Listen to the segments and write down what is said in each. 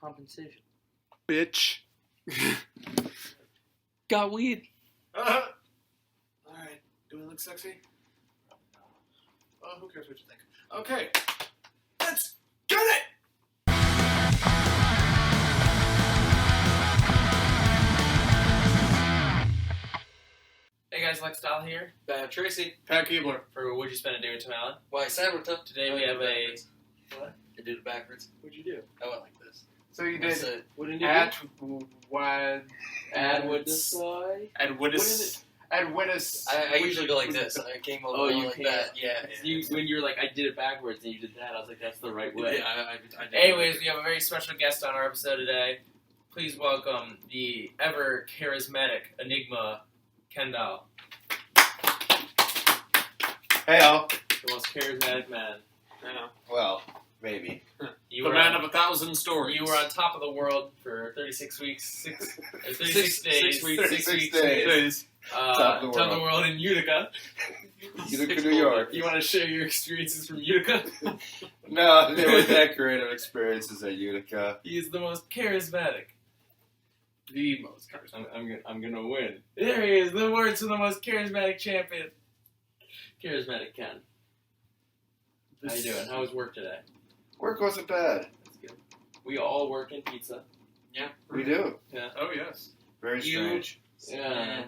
compensation. Bitch. Got weed. Alright. Do we look sexy? Oh, who cares what you think? Okay. Let's get it! Hey guys, Lex Dahl here. Tracy. Pat Keebler. For Would You Spend a Day with Tom Allen? WYSADWTA. Today we have a... What? I did it backwards. What'd you do? I went like this. So you What's did it? What did you at do? Wad Add what decide? at Winnis at Winnis. I usually go like this. I came over like that. Yeah. When you were like, I did it backwards and you did that, I was like, that's the right way. Yeah, I did. Anyways, we have a very special guest on our episode today. Please welcome the ever charismatic enigma, Ken Dahl. Hey, all. The most charismatic man. Well, maybe. You The were man on, of 1,000 stories. you were on top of the world for 36 weeks, 36 days, 6 weeks. 36 days. Top of the world. in Utica. Utica, New York. You want to share your experiences from Utica? No, they weren't that great of experiences at Utica. He is the most charismatic. The most charismatic. I'm gonna win. There he is. The words of the most charismatic champion. Charismatic Ken. How you doing? How was work today? Work wasn't bad. That's good. We all work in pizza. We do. Yeah. Oh, yes. Very strange. Yeah.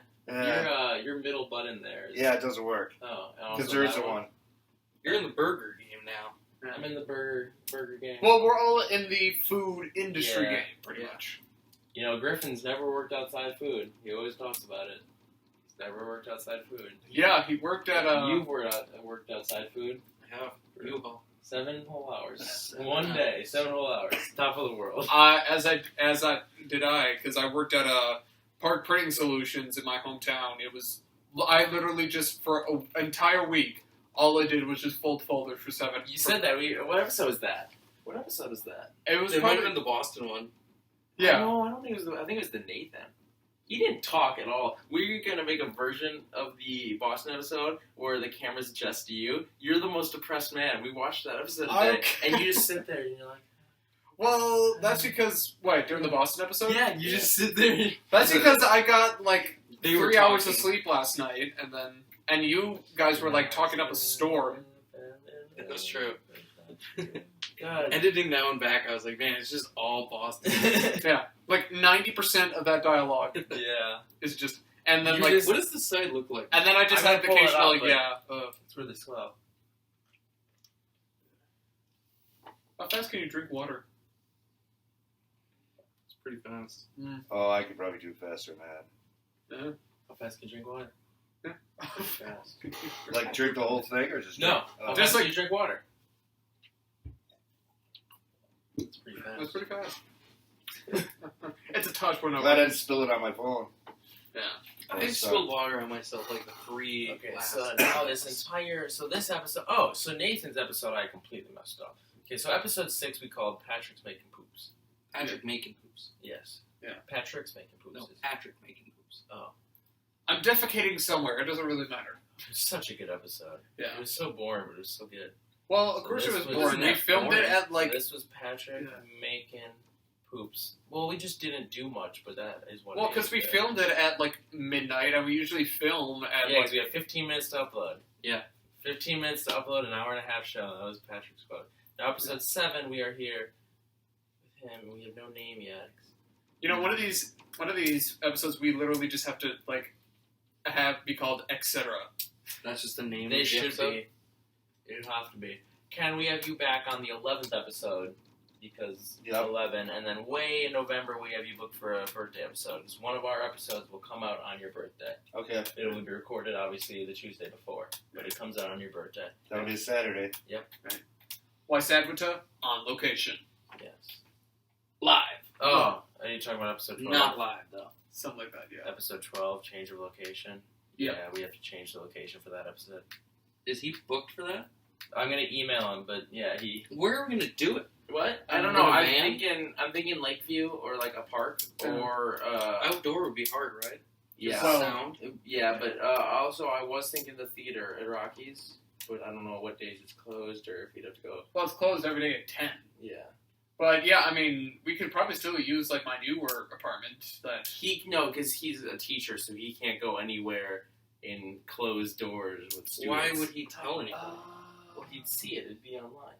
Your middle button there. Is, Yeah, it doesn't work. Oh. and also Because there that isn't one. You're in the burger game now. I'm in the burger game. Well, we're all in the food industry Yeah. game, pretty Yeah. much. You know, Griffin's never worked outside food. He always talks about it. He's never worked outside food. Yeah, he worked at You've worked outside food. I have. You go. 7 whole hours. One day, 7 whole hours. Top of the world. Because I worked at Park Printing Solutions in my hometown. I literally just, for an entire week, all I did was just fold folders for 7. You said that. What episode was that? What episode was that? It was It might have probably, been the Boston one. yeah. No, I don't think it was. I think it was the Nathan. He didn't talk at all. We're gonna make a version of the Boston episode where the camera's just you. You're the most depressed man. We watched that episode today, Okay. and you just sit there and you're like, Well, that's because, during the Boston episode? yeah, you just sit there. That's because I got, They were 3 hours of talking. sleep last night, and you guys were, talking up a storm. That's true. God. Editing that one back, I was like, man, it's just all Boston. Yeah. 90% of that dialogue Yeah. is just, and then, what does the site look like? and then I just I'm had the gonna pull it occasional, up, but- yeah. It's really slow. How fast can you drink water? It's pretty fast. Oh, I could probably do faster than that. How fast can you drink water? Fast. Like, drink the whole thing or just No. drink? How Oh. Just fast can you drink water? It's pretty fast. That's pretty fast. It's a touch when Glad I didn't spill it on my phone. Yeah. I think spilled water on myself like the 3 Okay, last. so now this episode, so Nathan's episode I completely messed up. Okay, so episode 6 we called Patrick's Making Poops. Patrick making poops. Yes. Yeah. Patrick's Making Poops. No, Patrick making poops. Oh. I'm defecating somewhere. It doesn't really matter. It was such a good episode. Yeah. It was so boring, but it was so good. Well, of So course it this was was- boring. We filmed it at, So this was Patrick Yeah. making poops. Well, we just didn't do much, but that is what well, it because is we there. filmed it at, midnight, and we usually film at, Yeah, because we have 15 minutes to upload. Yeah. 15 minutes to upload, an hour and a half show. That was Patrick's quote. Now, episode 7, we are here with him. We have no name yet. one of these episodes, we literally just have to, be called etc. That's just the name They of the should episode? be. It would have to be. Can we have you back on the 11th episode? Because Yep. 11, and then way in November we have you booked for a birthday episode. Because one of our episodes will come out on your birthday. Okay, It will be recorded, obviously, the Tuesday before, but it comes out on your birthday. that'll be Saturday. WYSADWTA on location. Yes. Live. Oh, are you talking about episode 12? Not live, though. Something like that, yeah. Episode 12, change of location. Yeah. Yeah, we have to change the location for that episode. Is he booked for that? I'm gonna email him, but yeah, he. Where are we going to do it? What? I don't In know. a I'm van? thinking Lakeview or like a park or Outdoor would be hard, right? yeah. Well- Sound. Yeah, but also I was thinking the theater at Rockies, but I don't know what days it's closed or if you'd have to go. Well, it's closed every day at 10. Yeah. But yeah, I mean, we could probably still use like my newer apartment. That Because he's a teacher, so he can't go anywhere in closed doors with students. Why would he tell anyone? Well, he'd see it. It'd be online.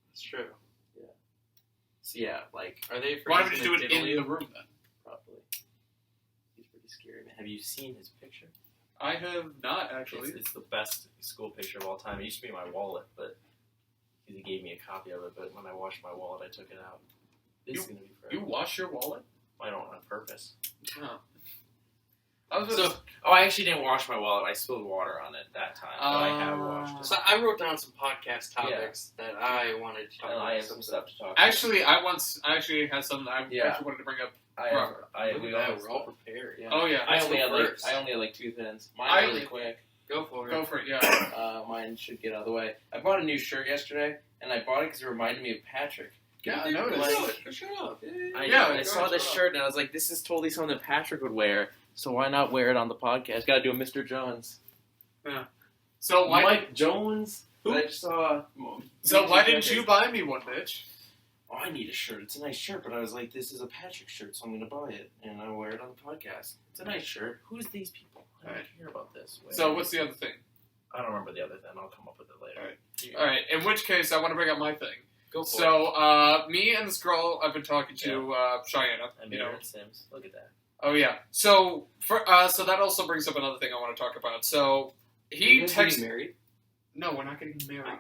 That's true. So yeah, like Are they? why afraid would he's you do gonna it diddle in you? the room then? probably. He's pretty scary, man. Have you seen his picture? I have not actually. It's the best school picture of all time. It used to be in my wallet, but he gave me a copy of it. But when I washed my wallet, I took it out. This is gonna be forever. You wash your wallet? I don't on purpose. Oh. I was So, I actually didn't wash my wallet. I spilled water on it that time, but I have washed it. So I wrote down some podcast topics that I wanted to talk And about. I have some stuff to talk about. actually, I actually had something I Yeah. actually wanted to bring up. I Look we at that, always- we're all prepared. Oh yeah, I only had like first. 2 things. Mine I- really quick. Go for it. go for it. Yeah. Mine should get out of the way. I bought a new shirt yesterday, and I bought it because it reminded me of Patrick. Yeah, I Go noticed. Shut up. I Yeah, saw go this ahead. shirt and I was like, this is totally something that Patrick would wear, so why not wear it on the podcast? Got to do a Mr. Jones. So why? Mike Jones? Who? I just saw. So why didn't you buy me one, bitch? Oh, I need a shirt. It's a nice shirt, but I was like, this is a Patrick shirt, so I'm going to buy it, and I wear it on the podcast. It's a nice shirt. Who's these people? I don't Alright. care about this. So what's the other thing? I don't remember the other thing. I'll come up with it later. Alright. All right. In which case, I want to bring up my thing. Go for it. So, me and this girl I've been talking to, Cheyenne, And you know. Aaron Sims. Look at that. Oh yeah. So so that also brings up another thing I want to talk about. So he texted. married. No, we're not getting married.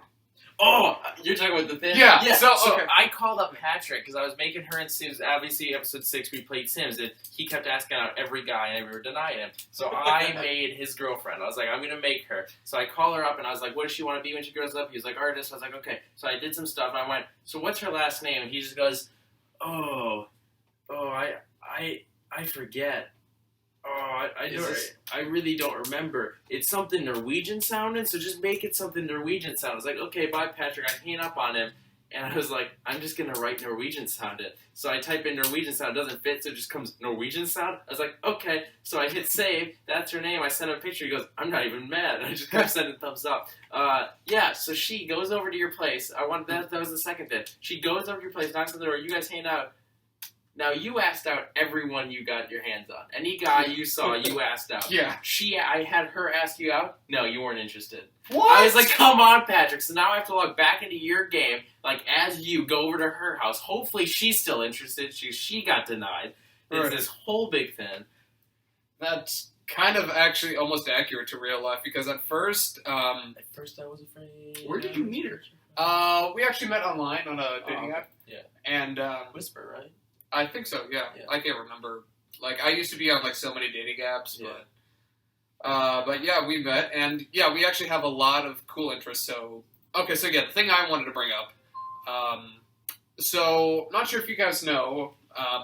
Oh, you're talking about the thing? Yeah, so, okay. I called up Patrick because I was making her and Sims. Obviously, episode 6 we played Sims, and he kept asking out every guy, and I never denied him. So I made his girlfriend. I was like, I'm gonna make her. So I call her up, and I was like, what does she want to be when she grows up? He was like, artist. I was like, okay. So I did some stuff, and I went, so what's her last name? And he just goes, I forget. I really don't remember. It's something Norwegian sounding, so just make it something Norwegian sound. I was like, okay, bye, Patrick. I hang up on him, and I was like, I'm just going to write Norwegian sounded. So I type in Norwegian sound. It doesn't fit, so it just comes Norwegian sound. I was like, okay. So I hit save. That's her name. I sent him a picture. He goes, I'm not even mad. I just kept sending thumbs up. Yeah, so she goes over to your place. That was the second thing. She goes over to your place, knocks on the door. You guys hang out. Now, you asked out everyone you got your hands on. Any guy you saw, you asked out. Yeah. I had her ask you out. No, you weren't interested. What? I was like, come on, Patrick. So now I have to log back into your game, like, as you go over to her house. Hopefully she's still interested. She got denied. It's Right. this whole big thing. That's kind of actually almost accurate to real life because at first, At first I was afraid. Where did you meet her? we actually met online on a dating app. Yeah. And Whisper, right? I think so. Yeah. Yeah. I can't remember. Like I used to be on like so many dating apps, Yeah. but yeah, we met, and yeah, we actually have a lot of cool interests. So okay, so yeah, the thing I wanted to bring up. So not sure if you guys know,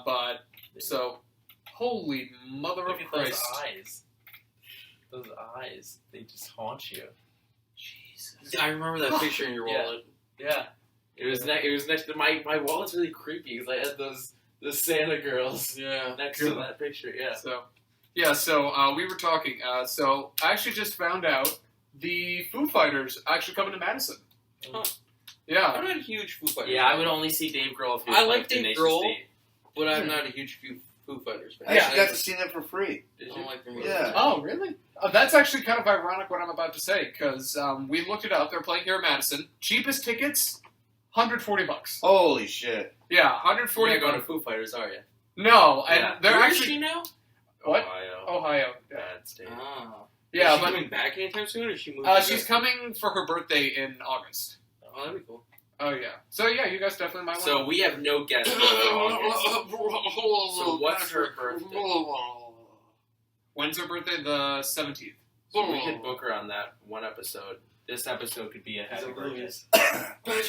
but so holy mother Look of at those Christ. eyes. Those eyes. They just haunt you. Jesus. I remember that picture in your Yeah. wallet. Yeah. It was next to my wallet's really creepy because I had those Santa girls Yeah. next to that picture. Yeah. So we were talking. So I actually just found out the Foo Fighters actually coming to Madison. Huh. Yeah. I'm not a huge Foo Fighters Yeah, I fan, would only see Dave Grohl if he I was like the Dave Nation Grohl. State. but I'm not a huge Foo Fighters fan. I Yeah. actually got to see them for free. I Did don't you? like their music. Yeah. Oh, really? That's actually kind of ironic what I'm about to say, because we looked it up. They're playing here in Madison. Cheapest tickets, $140. Holy shit. Yeah, You're $140. not going to Foo Fighters, are you? No, and Yeah. they're Where is actually she now? what? Ohio. Ohio. Yeah, Bad state. Oh. yeah Is she but coming back anytime soon, or is she moving? she's coming for her birthday in August. Oh, that'd be cool. Oh yeah. So yeah, you guys definitely might want. So we have no guess for August. So what's her birthday? When's her birthday? The 17th. So we could book her on that one episode. This episode could be a happy birthday.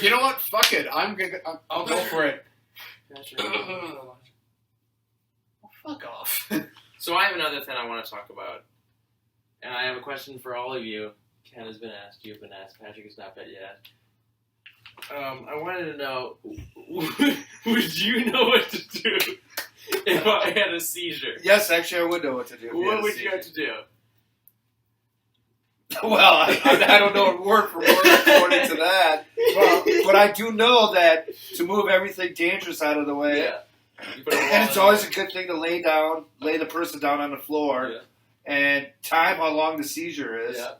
You know what? Fuck it. I'll go for it. Oh, Fuck off. So I have another thing I want to talk about. And I have a question for all of you. Ken has been asked, you've been asked, Patrick has not been yet. I wanted to know, would you know what to do if I had a seizure? Yes, actually, I would know what to do. if you had What a would seizure. you have to do? Well, I don't know word for word according to that. But I do know that to move everything dangerous out of the way, and it's always a good thing to lay the person down on the floor, and time how long the seizure is. Yeah.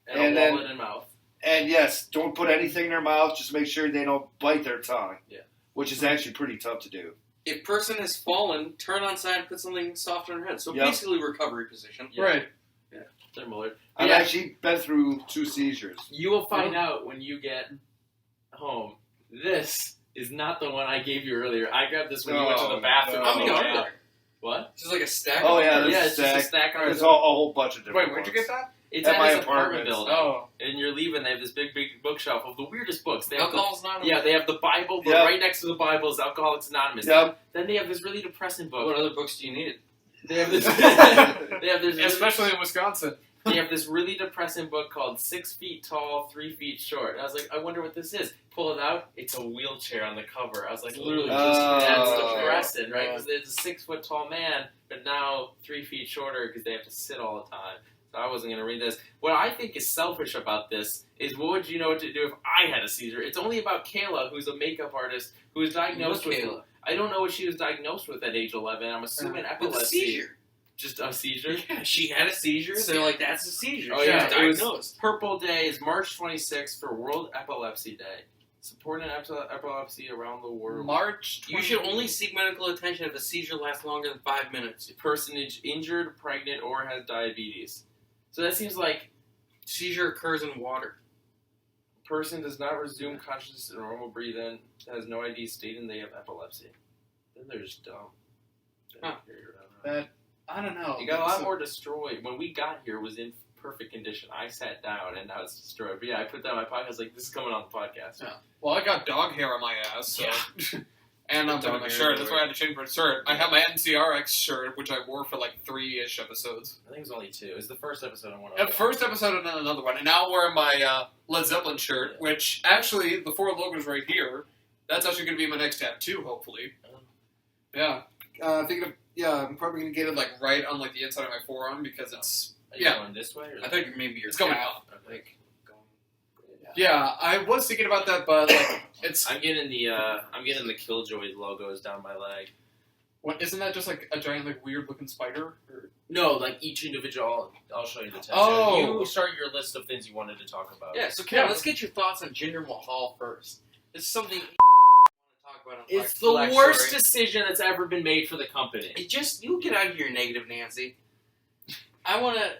And a wallet in mouth. And yes, don't put anything in their mouth. Just make sure they don't bite their tongue. Yeah. Which is actually pretty tough to do. If person has fallen, turn on side and put something soft on their head. So basically recovery position. Yeah. Right. Yeah. They're Muller. I've actually been through 2 seizures. You will find out when you get home. This is not the one I gave you earlier. I grabbed this when you went to the bathroom. How many are there? What? This is like a stack. Oh, of yeah, cards. It's just a stack. There's a whole bunch of different Wait, where'd you ones. get that? It's at at my this apartment apartment. building. Oh. And you're leaving, they have this big bookshelf of the weirdest books. They have Alcohol's not. they have the Bible, but right next to the Bible is Alcoholics Anonymous. Yep. Then they have this really depressing book. What other books do you need? They have this. they have this. Especially in Wisconsin. They have this really depressing book called 6 Feet Tall, 3 Feet Short. And I was like, I wonder what this is. Pull it out. It's a wheelchair on the cover. I was like, literally, that's depressing, right? Because there's a 6 foot tall man, but now 3 feet shorter because they have to sit all the time. So I wasn't going to read this. What I think is selfish about this is, what would you know what to do if I had a seizure? It's only about Kayla, who's a makeup artist, who was diagnosed with. Kayla? I don't know what she was diagnosed with at age 11. I'm assuming epilepsy. With a seizure. Just a seizure? Yeah, she had a seizure. So they're like, that's a seizure. Oh, She yeah. was diagnosed. Purple Day is March 26th for World Epilepsy Day. Supporting epilepsy around the world. March. You should only seek medical attention if a seizure lasts longer than 5 minutes. Personage injured, pregnant, or has diabetes. So that seems like Seizure occurs in water. person does not resume consciousness and normal breathing, has no ID stating they have epilepsy. Then they're just dumb. Huh. I don't know. It got a lot more destroyed. When we got here, it was in perfect condition. I sat down and now it's destroyed. But yeah, I put that in my pocket. I was like, this is coming on the podcast. Yeah. Well, I got dog hair on my ass, so. Yeah. And I'm Dog wearing my hair shirt. That's why I everywhere. had to change my shirt. I have my NCRX shirt, which I wore for like 3-ish episodes. I think it was only 2. It was the first episode I wanted. At first episode and then another one. And now I'm wearing my Led Zeppelin shirt, which actually, the 4 logos right here, that's actually going to be my next tattoo, hopefully. Yeah. I'm probably going to get it like right on like the inside of my forearm because it's... Are you going this way? Or I think maybe your It's going calf, up. like, going. Yeah, I was thinking about that, but like, it's... I'm getting the Killjoy logos down my leg. What, isn't that just like a giant like weird looking spider? Or... No, like each individual. I'll show you the tattoo. Oh. You start your list of things you wanted to talk about. Yeah, so Ken, let's get your thoughts on Jinder Mahal first. This is something you want to talk about on It's Black the worst Story. decision that's ever been made for the company. It just, you get out of your negative, Nancy. I want to,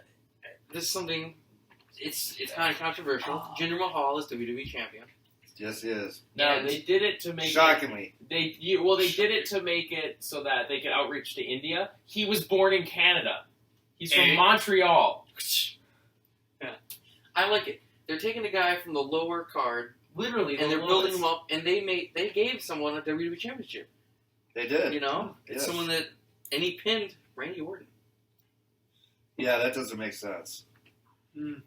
this is something, it's kind of controversial. Jinder Mahal is WWE champion. Yes, he is. No, And- they did it to make Shockingly. They did it to make it so that they could outreach to India. He was born in Canada. He's from Eh? Montreal. I like it. They're taking a guy from the lower card, Literally, and the they're building lowest. him up, and they gave someone a WWE championship. They did. You know? It's Yes. someone that, and he pinned Randy Orton. Yeah, that doesn't make sense. Mm.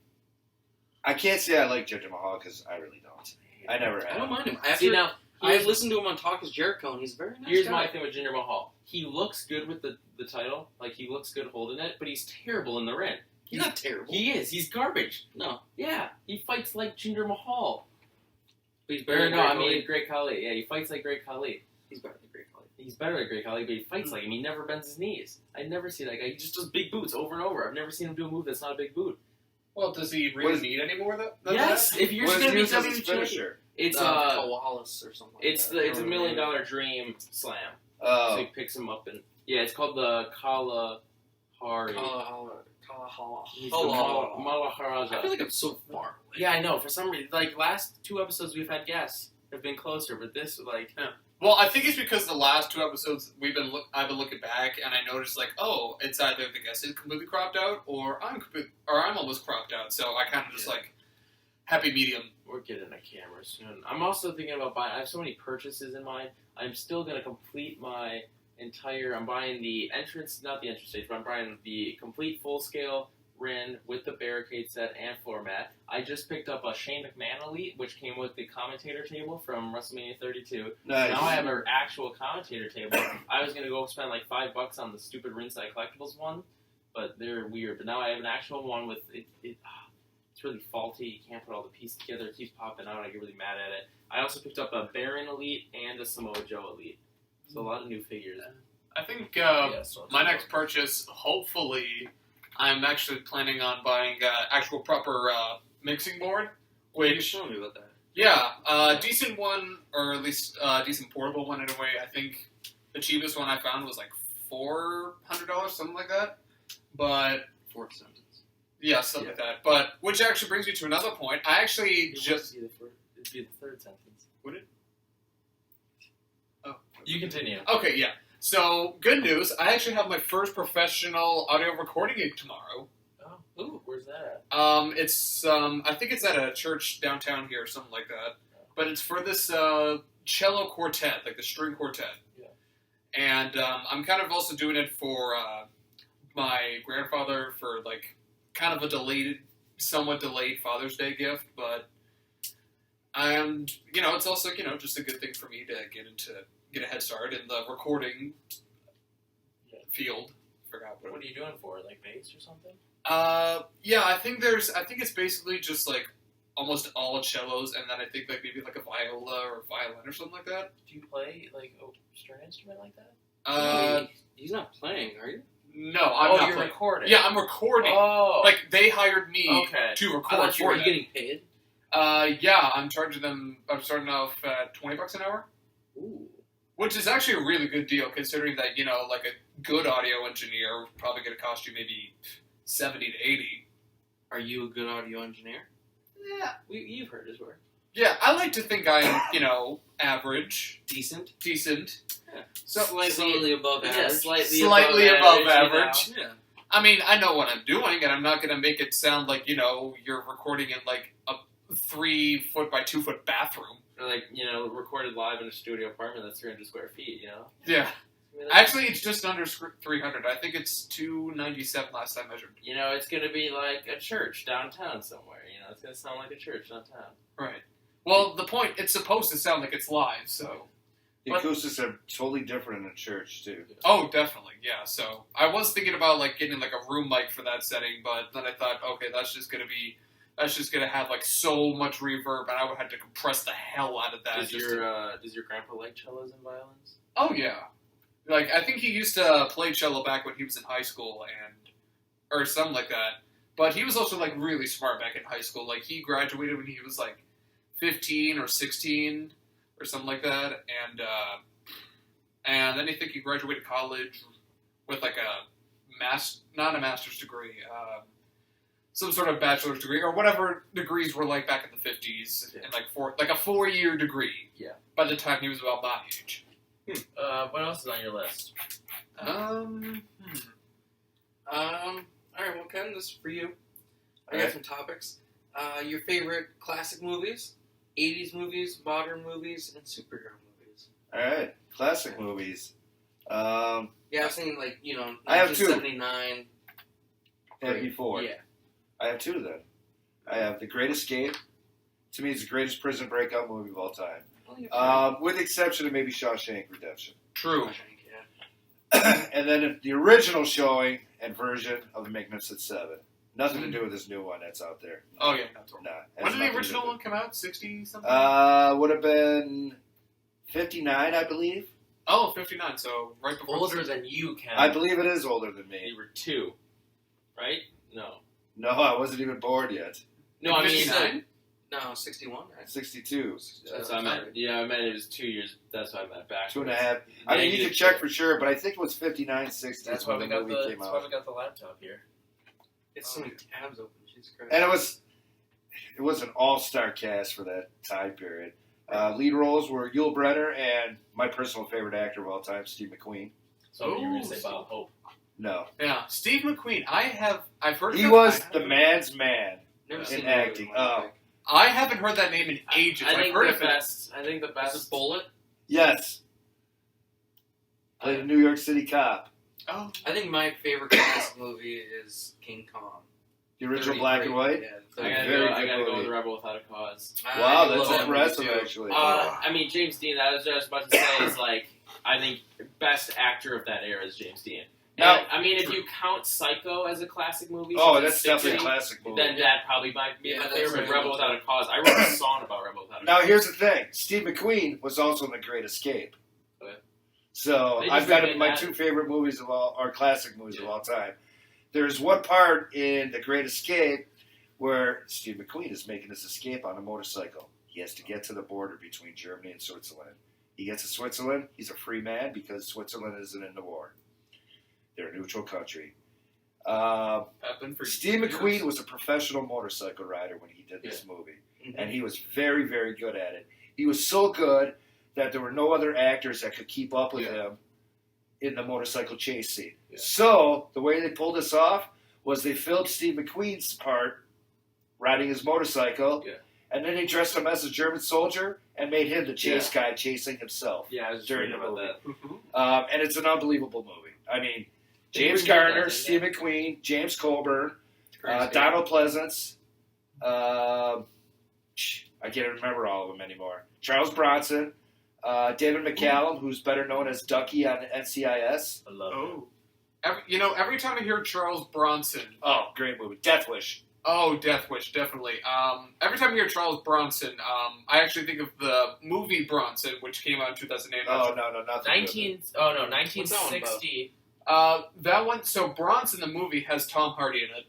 I can't say I like Jinder Mahal because I really don't. I never have. I don't mind him. See, now, I listened to him on Talk is Jericho, and he's a very nice here's guy. my thing with Jinder Mahal. He looks good with the title. Like, he looks good holding it, but he's terrible in the ring. He's not terrible. He is. He's garbage. No. Yeah, he fights like Jinder Mahal. But he's better than Great Khali. Great Khali. Yeah, he fights like Great Khali. He's better than Great Khali. He's better than Great Khali, but he fights like him. He never bends his knees. I never see that guy. He just does big boots over and over. I've never seen him do a move that's not a big boot. Well, does he really need any more than Yes, that? if you're What going is to be used as his WWE champion, finisher? it's Wallace or something. it's like it's that. $1 million dream slam. So Oh, he picks him up and it's called the Kalahari. He's the Malaharaja. I feel like I'm so far away. Yeah, I know. For some reason, like last 2 episodes we've had guests have been closer, but this like Well, I think it's because the last 2 episodes I've been looking back and I noticed like, oh, it's either the guest is completely cropped out or I'm almost cropped out. So I kind of just like happy medium. we're getting a camera soon. I'm also thinking about buying. I have so many purchases in mind. I'm still gonna complete my entire. I'm buying the entrance, not the entrance stage, but I'm buying the complete full scale Rin with the barricade set and floor mat. I just picked up a Shane McMahon Elite, which came with the commentator table from WrestleMania 32. nice. Now I have an actual commentator table. I was gonna go spend like $5 on the stupid Ringside Collectibles one, but they're weird. But now I have an actual one with it. it's really faulty. You can't put all the pieces together. It keeps popping out. I get really mad at it. I also picked up a Baron Elite and a Samoa Joe Elite. So a lot of new figures. I think So my next purchase, hopefully, I'm actually planning on buying actual proper mixing board. You showed me about that. Yeah, decent one, or at least decent portable one in a way. I think the cheapest one I found was like $400, something like that. But Fourth sentence. yeah, something like that. But which actually brings me to another point. I actually It'd be the third sentence. Would it? Oh, You continue. okay, yeah. So good news. I actually have my first professional audio recording gig tomorrow. Oh, ooh, where's that at? It's I think it's at a church downtown here or something like that. But it's for this cello quartet, like the string quartet. Yeah. And I'm kind of also doing it for my grandfather for like kind of a somewhat delayed Father's Day gift, but it's also just a good thing for me to get a head start in the recording field. Forgot What are you doing for it? Like bass or something? Yeah, I think it's basically just like almost all cellos, and then I think like maybe like a viola or violin or something like that. Do you play like a string instrument like that? He's not playing, are you? No, I'm not you're playing. recording. Yeah, I'm recording. Oh, Like they hired me okay. to I record thought you for were them. getting paid. Yeah, I'm charging them. I'm starting off at $20 an hour, Ooh. which is actually a really good deal considering that like a good audio engineer is probably going to cost you maybe $70 to $80. Are you a good audio engineer? Yeah. You've heard his work. Yeah, I like to think I'm average, Decent. decent. Yeah. Slightly above Yeah, average. slightly above you average. know. Yeah. I mean, I know what I'm doing, and I'm not going to make it sound like, you're recording in, like, a 3 foot by 2 foot bathroom. Or like, recorded live in a studio apartment that's 300 square feet, Yeah. I mean, that's- Actually, it's just under 300. I think it's 297 last time measured. it's going to be like a church downtown somewhere, It's going to sound like a church downtown. Right. Well, the point, it's supposed to sound like it's live, so... The acoustics are totally different in a church, too. Oh, definitely, yeah. So, I was thinking about, like, getting, like, a room mic for that setting, but then I thought, okay, that's just going to have, like, so much reverb, and I would have to compress the hell out of that. Does your grandpa like cellos and violins? Oh, yeah. Like, I think he used to play cello back when he was in high school, or something like that. But he was also, like, really smart back in high school. Like, he graduated when he was, like, 15 or 16 or something like that. And then I think he graduated college with, like, not a master's degree, some sort of bachelor's degree, or whatever degrees were, like, back in the 50s. Yeah. And, like, a 4-year degree. Yeah. By the time he was about my age. What else is on your list? All right, well, Ken, this is for you. I got Alright. some topics. Your favorite classic movies, 80s movies, modern movies, and superhero movies. All right, classic movies. Yeah, I was thinking, like, I have two. 1979. And before. Yeah. I have two of them. I have The Great Escape. To me, it's the greatest prison breakout movie of all time. With the exception of maybe Shawshank Redemption. True. And then the original showing and version of The Magnificent Seven. Nothing to do with this new one that's out there. Oh, yeah. That's right. Nah, When has did the nothing to original do one come out? 60-something? Would have been 59, I believe. Oh, 59, so right before... Older than you, Ken. I believe it is older than me. You were 2, right? No. No, I wasn't even born yet. No, I mean... 59? No, 61, right? 62. That's what I meant. Yeah, I meant it was 2 years. That's what I meant back. 2.5. I mean, you can check for sure, but I think it was 59, 60 That's why when we the got movie came that's why out. we got the laptop here. It's so many tabs open. Jesus Christ. And it was an all-star cast for that time period. Lead roles were Yul Brynner and my personal favorite actor of all time, Steve McQueen. So you were going to say Bob Hope. No. Yeah, Steve McQueen. I've heard of He him. was the man's man Never in seen acting. I haven't heard that name in ages. I I've think heard the of best. I think the Is best. this Bullet? Yes. Played a New York City cop. Oh. I think my favorite classic movie is King Kong. The original 33. black and white. Yeah, I gotta Very go. I good gotta go movie. with Rebel Without a Cause. Wow, I that's love that impressive, movie, too. actually. I mean James Dean. That was just about to say is like I think best actor of that era is James Dean. Now, I mean, if you count Psycho as a classic movie, oh, from the that's definitely a 60s, classic movie. then that probably might be Yeah, my that's favorite. right. Rebel Without a Cause. I wrote a song about Rebel Without a Now, Cause. here's the thing. Steve McQueen was also in The Great Escape. Okay. So, They just I've got remade my that. 2 favorite movies of all, or classic movies of all time. There's one part in The Great Escape where Steve McQueen is making his escape on a motorcycle. He has to get to the border between Germany and Switzerland. He gets to Switzerland. He's a free man because Switzerland isn't in the war. They're a neutral country. Happened for Steve years. McQueen was a professional motorcycle rider when he did this movie. And he was very, very good at it. He was so good that there were no other actors that could keep up with him in the motorcycle chase scene. Yeah. So, the way they pulled this off was they filmed Steve McQueen's part riding his motorcycle, and then they dressed him as a German soldier and made him the chase guy chasing himself. Yeah, I was during reading the about movie. that. And it's an unbelievable movie. I mean, They James remade Garner, that, Steve didn't McQueen, James Coburn, Crazy. Donald Pleasance. I can't remember all of them anymore. Charles Bronson, David McCallum, who's better known as Ducky on NCIS. I love it. Oh. Every time I hear Charles Bronson, Oh, great movie. Death Wish. oh, Death Wish, definitely. Every time I hear Charles Bronson, I actually think of the movie Bronson, which came out in 2008. Oh, no, nothing. 1960. That one, so Bronson, the movie, has Tom Hardy in it.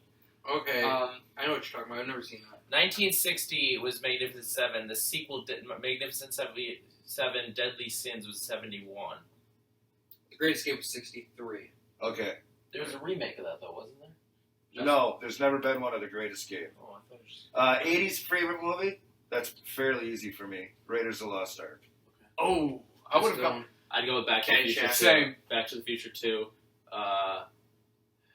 Okay. I know what you're talking about. I've never seen that. 1960 was Magnificent Seven. The sequel, Magnificent Seven Deadly Sins, was 71. The Great Escape was 63. Okay. There was a remake of that, though, wasn't there? No, there's never been one of The Great Escape. Oh, I thought it was... 80s favorite movie? That's fairly easy for me. Raiders of the Lost Ark. Oh, I would have gone. I'd go with Back to the Future. Caddyshack. Same. Back to the Future 2.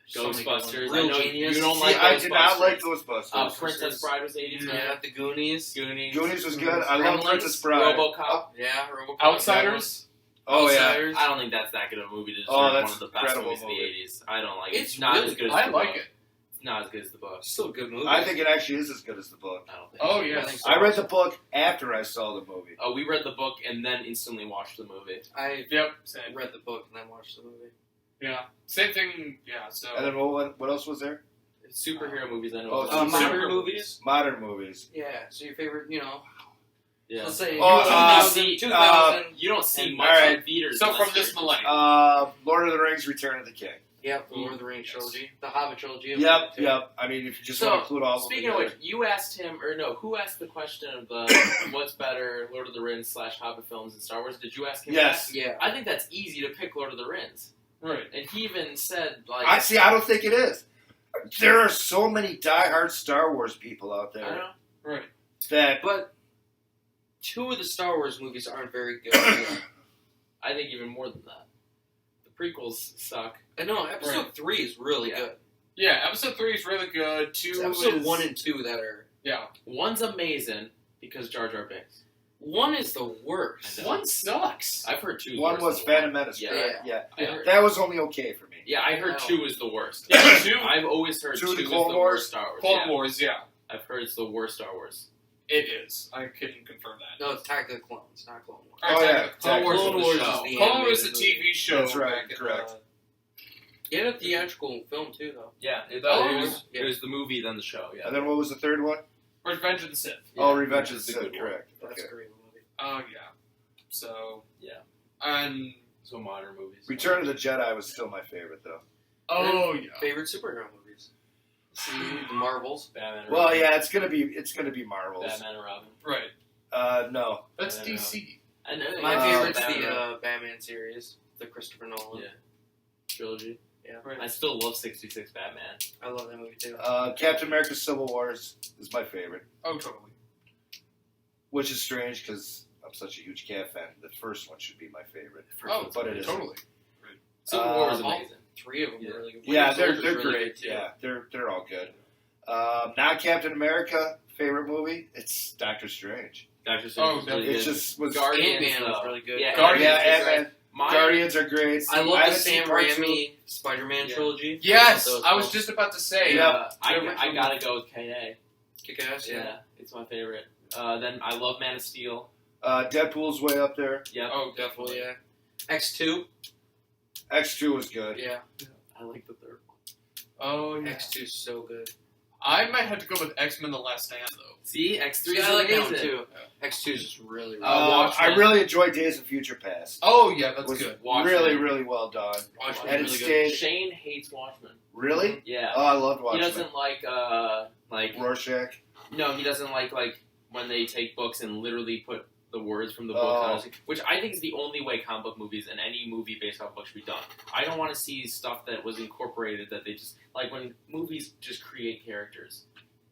So many good Ghostbusters. ones. Real I know Genius. you don't See, like I Ghostbusters. did not like Ghostbusters. Princess Bride was 80s. Yeah, The Goonies. Goonies. Goonies was good. I love Gremlins, Princess Bride. RoboCop. Yeah, RoboCop. Outsiders. Oh, yeah. Outsiders. I don't think that's that good of a movie to deserve Oh, that's one of the best incredible movies of the movie. 80s. I don't like it. It's not really as good as I the like book. it. It's not as good as the book. Still a good movie. I think it actually is as good as the book. I don't think Oh, so. yeah. I think so. I read the book after I saw the movie. Oh, we read the book and then instantly watched the movie. I Yep, same. read the book and then watched the movie. Yeah, same thing. Yeah, so. And then what else was there? Superhero movies, I know. Oh, about. modern Super movies? Modern movies. Yeah, so your favorite, Yeah. let's say Oh, 2000, 2000. You don't see And- much alright. in theaters. So unless from this you're- millennium. Lord of the Rings, Return of the King. Yep, the Lord of the Rings trilogy. The Hobbit trilogy. Yep. I mean, if you just So, want to include all of them Speaking of together. which, you asked him, or no, who asked the question of what's better, Lord of the Rings / Hobbit films and Star Wars? Did you ask him Yes. that? Yeah. I think that's easy to pick Lord of the Rings. Right. And he even said, like... I don't think it is. There are so many diehard Star Wars people out I don't there know. Right. that But two of the Star Wars movies aren't very good. I think even more than that. The prequels suck. I know, episode 3 is really Yeah. good. Yeah, episode 3 is really good. 2 It's episode is 1 and 2 that are... Yeah. One's amazing because Jar Jar Binks. 1 is the worst. I know. 1 sucks. I've heard 2 is one worse was than Phantom one. Menace. Yeah. correct? Yeah. I heard, That was only okay for me. yeah, I heard No. 2 is the worst. Yeah, 2. I've always heard 2 2 the is Clone the Wars? worst Star Wars. Clone yeah. Wars, yeah. I've heard it's the worst Star Wars. It is. I can confirm that. No, it's Attack of the Clones, not Clone Wars. Oh, yeah. Clone Wars Clone was Wars the is show. the Clone Wars is a animated movie. TV show. That's right, back in correct. the- Get a theatrical film, too, though. Yeah, it yeah. was the movie, then the show. Yeah. And then what was the third one? Revenge of the Sith. Oh, Revenge of the It's a Sith. good one. Correct. That's Okay. a great movie. Oh, yeah. So. Yeah. And. So modern movies. Return of the Jedi was still my favorite, though. Oh, yeah. Favorite superhero movies? The Marvels. Batman. and Well, Robin. yeah, it's gonna be Marvels. Batman and Robin. Right. No. That's I don't know. DC. I know. My Uh, favorite's Batman the Batman series, the Christopher Nolan. Yeah. Trilogy. Yeah. Right. I still love 66 Batman. I love that movie, too. Captain America: Civil War is my favorite, Oh, totally. which is strange because I'm such a huge Cap fan. The first one should be my favorite. Oh, but it isn't. totally. Civil War is all amazing. 3 of them Yeah. are really good. Yeah, Winter they're Soldier's really great. good, too. Yeah, they're all good. Not Captain America favorite movie. It's Doctor Strange. Doctor Strange Oh, was really It good. just was. Guardians Ant-Man was though. really good. Yeah, Guardians yeah, Ant-Man is Ant-Man. great. Mine- Guardians are great. I love the haven't seen Sam part two. Raimi Spider-Man Yeah. trilogy. Yes! Those I was films. just about to say. Yeah. I gotta go with KA. Kick-Ass, Yeah, it's my favorite. Then I love Man of Steel. Deadpool's way up there. Yep. Oh, definitely. Yeah. X2. X2 was good. Yeah. I like the third one. Oh, yeah. X2 is so good. I might have to go with X-Men: The Last Stand, though. See, X3 is I like that amazing. one too. X2 is just really, really I really enjoyed Days of Future Past. Oh, yeah, that's Was good. Watchmen. really, really well done. Watchmen And it is really stayed. good. Shane hates Watchmen. Really? Yeah. Oh, I loved He Watchmen. doesn't like Rorschach. no, he doesn't like when they take books and literally put the words from the book Oh. on it, which I think is the only way comic book movies and any movie based off books should be done. I don't want to see stuff that was incorporated that they just like when movies just create characters.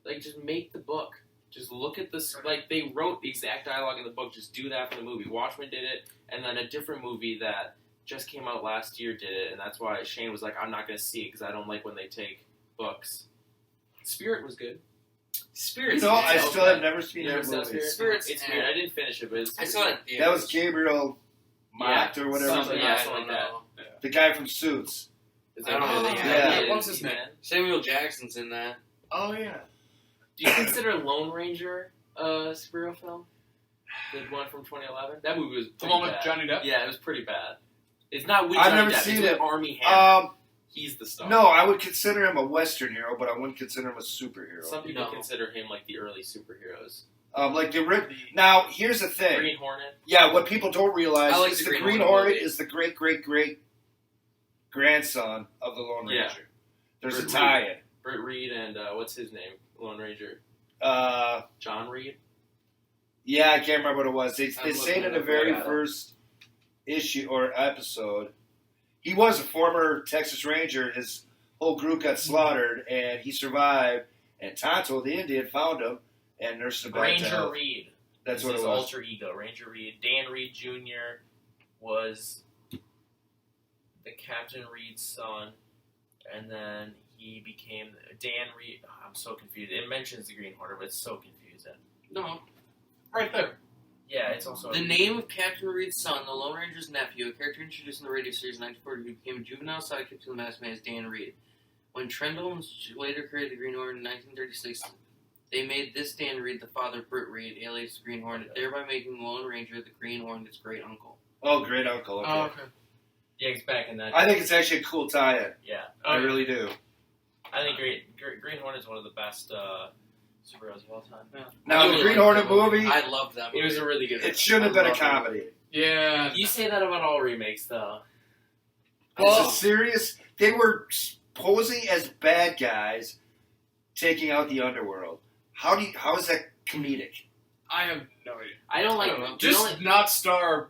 Like just make the book. Just look at this. Like they wrote the exact dialogue in the book. Just do that for the movie. Watchmen did it, and then a different movie that just came out last year did it, and that's why Shane was like, "I'm not going to see it because I don't like when they take books." Spirit was good. Spirit. I still have never seen You never that saw movie. Spirit? Spirit's It's weird. I didn't finish it, but it's I saw it. Yeah, That was Gabriel Mott or whatever. something, his yeah, name is. something like that. The guy from Suits. Is I don't that know. what Yeah. it is? What's his name? Samuel Jackson's in that. Oh, yeah. Do you consider Lone Ranger a superhero film? The one from 2011? That movie was The pretty one with bad. Johnny Depp? Yeah, it was pretty bad. It's not with I've Johnny never Depp, seen it's with it. Army Hammer. He's the star. No, I would consider him a Western hero, but I wouldn't consider him a superhero. Some people No. consider him like the early superheroes. Like now, here's the thing. Green Hornet. Yeah, what people don't realize I like is the the Green Green Hornet Hornet movie. is the great grandson of the Lone Yeah. Ranger. There's Britt a tie-in. Britt Reed and what's his name? Lone Ranger. John Reed. Yeah, I can't remember what it was. They I'm say it in looking the it up very right now. first issue or episode. He was a former Texas Ranger. His whole group got slaughtered, and he survived. And Tonto, the Indian, found him and nursed him back to Ranger health. Reed. That's is what his it was. alter ego. Ranger Reed. Dan Reed Jr. was the Captain Reed's son, and then he became Dan Reed. Oh, I'm so confused. It mentions the Green Hornet, but it's so confusing. No. Right there. Yeah, it's also The name of Captain Reed's son, the Lone Ranger's nephew, a character introduced in the radio series in 1940, who became a juvenile sidekick to the masked man, is Dan Reed. When Trendle later created the Green Hornet in 1936, they made this Dan Reed the father of Britt Reed, alias the Green Hornet, thereby making the Lone Ranger the Green Hornet's great uncle. Oh, great uncle. Okay. Oh, okay. Yeah, it's back in that. I think it's actually a cool tie-in. Yeah, I really do. I think Green Hornet is one of the best superheroes of all time. Yeah. Now, I the really Green liked Hornet that movie, I loved that movie. It was a really good. it should have been a I love it. comedy. Yeah. You say that about all remakes, though. Well- It's a serious. They were posing as bad guys, taking out the underworld. How is that comedic? I have no idea. I don't like. I don't know. Just not star,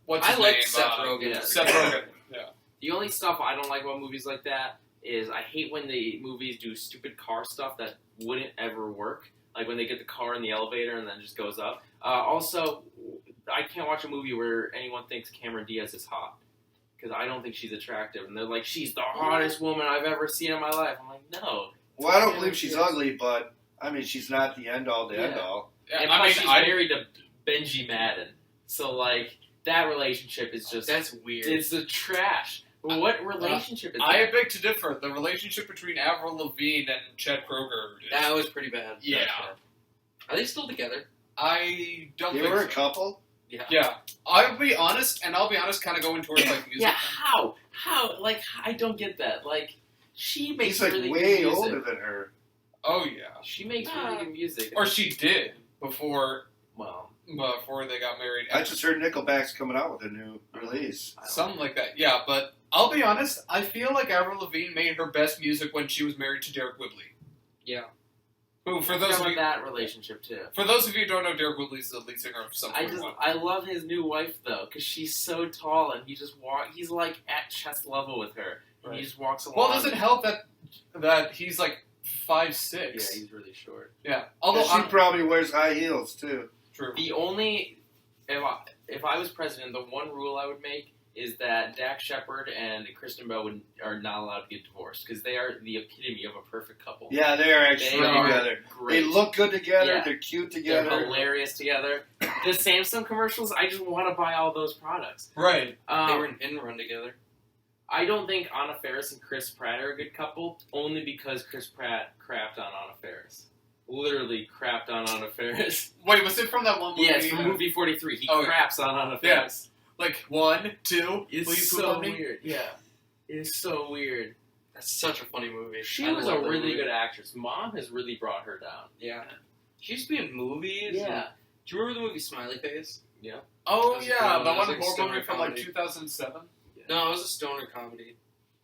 what's his I liked name? Seth Rogen. yeah. Seth Rogen. Yeah. The only stuff I don't like about movies like that is I hate when the movies do stupid car stuff that wouldn't ever work. Like when they get the car in the elevator and then it just goes up. Also, I can't watch a movie where anyone thinks Cameron Diaz is hot. Because I don't think she's attractive. And they're like, she's the hottest woman I've ever seen in my life. I'm like, no. Well, I don't believe she's ugly, but I mean, she's not the end all, the end Yeah. all. Yeah, And I plus mean, she's I married to Benji Madden. So, like, that relationship is just... That's weird. It's the trash. What relationship is I that? beg to differ. The relationship between Avril Lavigne and Chad Kroeger. Is, That was pretty bad. yeah. Are they still together? I don't They think were so. a couple. Yeah. Yeah. I'll be honest, kind of going towards like music. Yeah, how? How? Like, I don't get that. Like, she makes He's like really way good music. older than her. Oh yeah. She makes really good music. Or she did before well, they got married. I just heard Nickelback's coming out with a new release. I don't Something like that. Yeah, but I'll be honest. I feel like Avril Lavigne made her best music when she was married to Derek Whibley. Yeah. Who, for I those forgot of about you, that relationship too. for those of you who don't know, Derek Whibley's the lead singer of Sum I 41. love his new wife though, because she's so tall and he just he's like at chest level with her, and he Right. just walks along. Well, does it help that he's like 5'6"? Yeah, he's really short. Yeah. Although She I'm probably wears high heels too. true. The only if I was president, the one rule I would make is that Dak Shepard and Kristen Bell are not allowed to get divorced because they are the epitome of a perfect couple. Yeah, they are actually They are together. great. They look good together. Yeah. They're cute They're together. hilarious together. The Samsung commercials, I just want to buy all those products. Right. They were in Run together. I don't think Anna Faris and Chris Pratt are a good couple, only because Chris Pratt crapped on Anna Faris. Literally crapped on Anna Faris. Wait, was it from that one movie? Yeah, it's from movie 43. He Oh, yeah. craps on Anna Yeah. Faris. Like 1, 2. It's Please so poop on me? weird. Yeah. It's so weird. That's such a funny movie. She I was a love that really movie. good actress. Mom has really brought her down. Yeah. She used to be in movies. Yeah. and- do you remember the movie Smiley Face? Oh That was yeah, cool. the That was one like horror stoner movie from like comedy. 2007. No, it was a stoner comedy.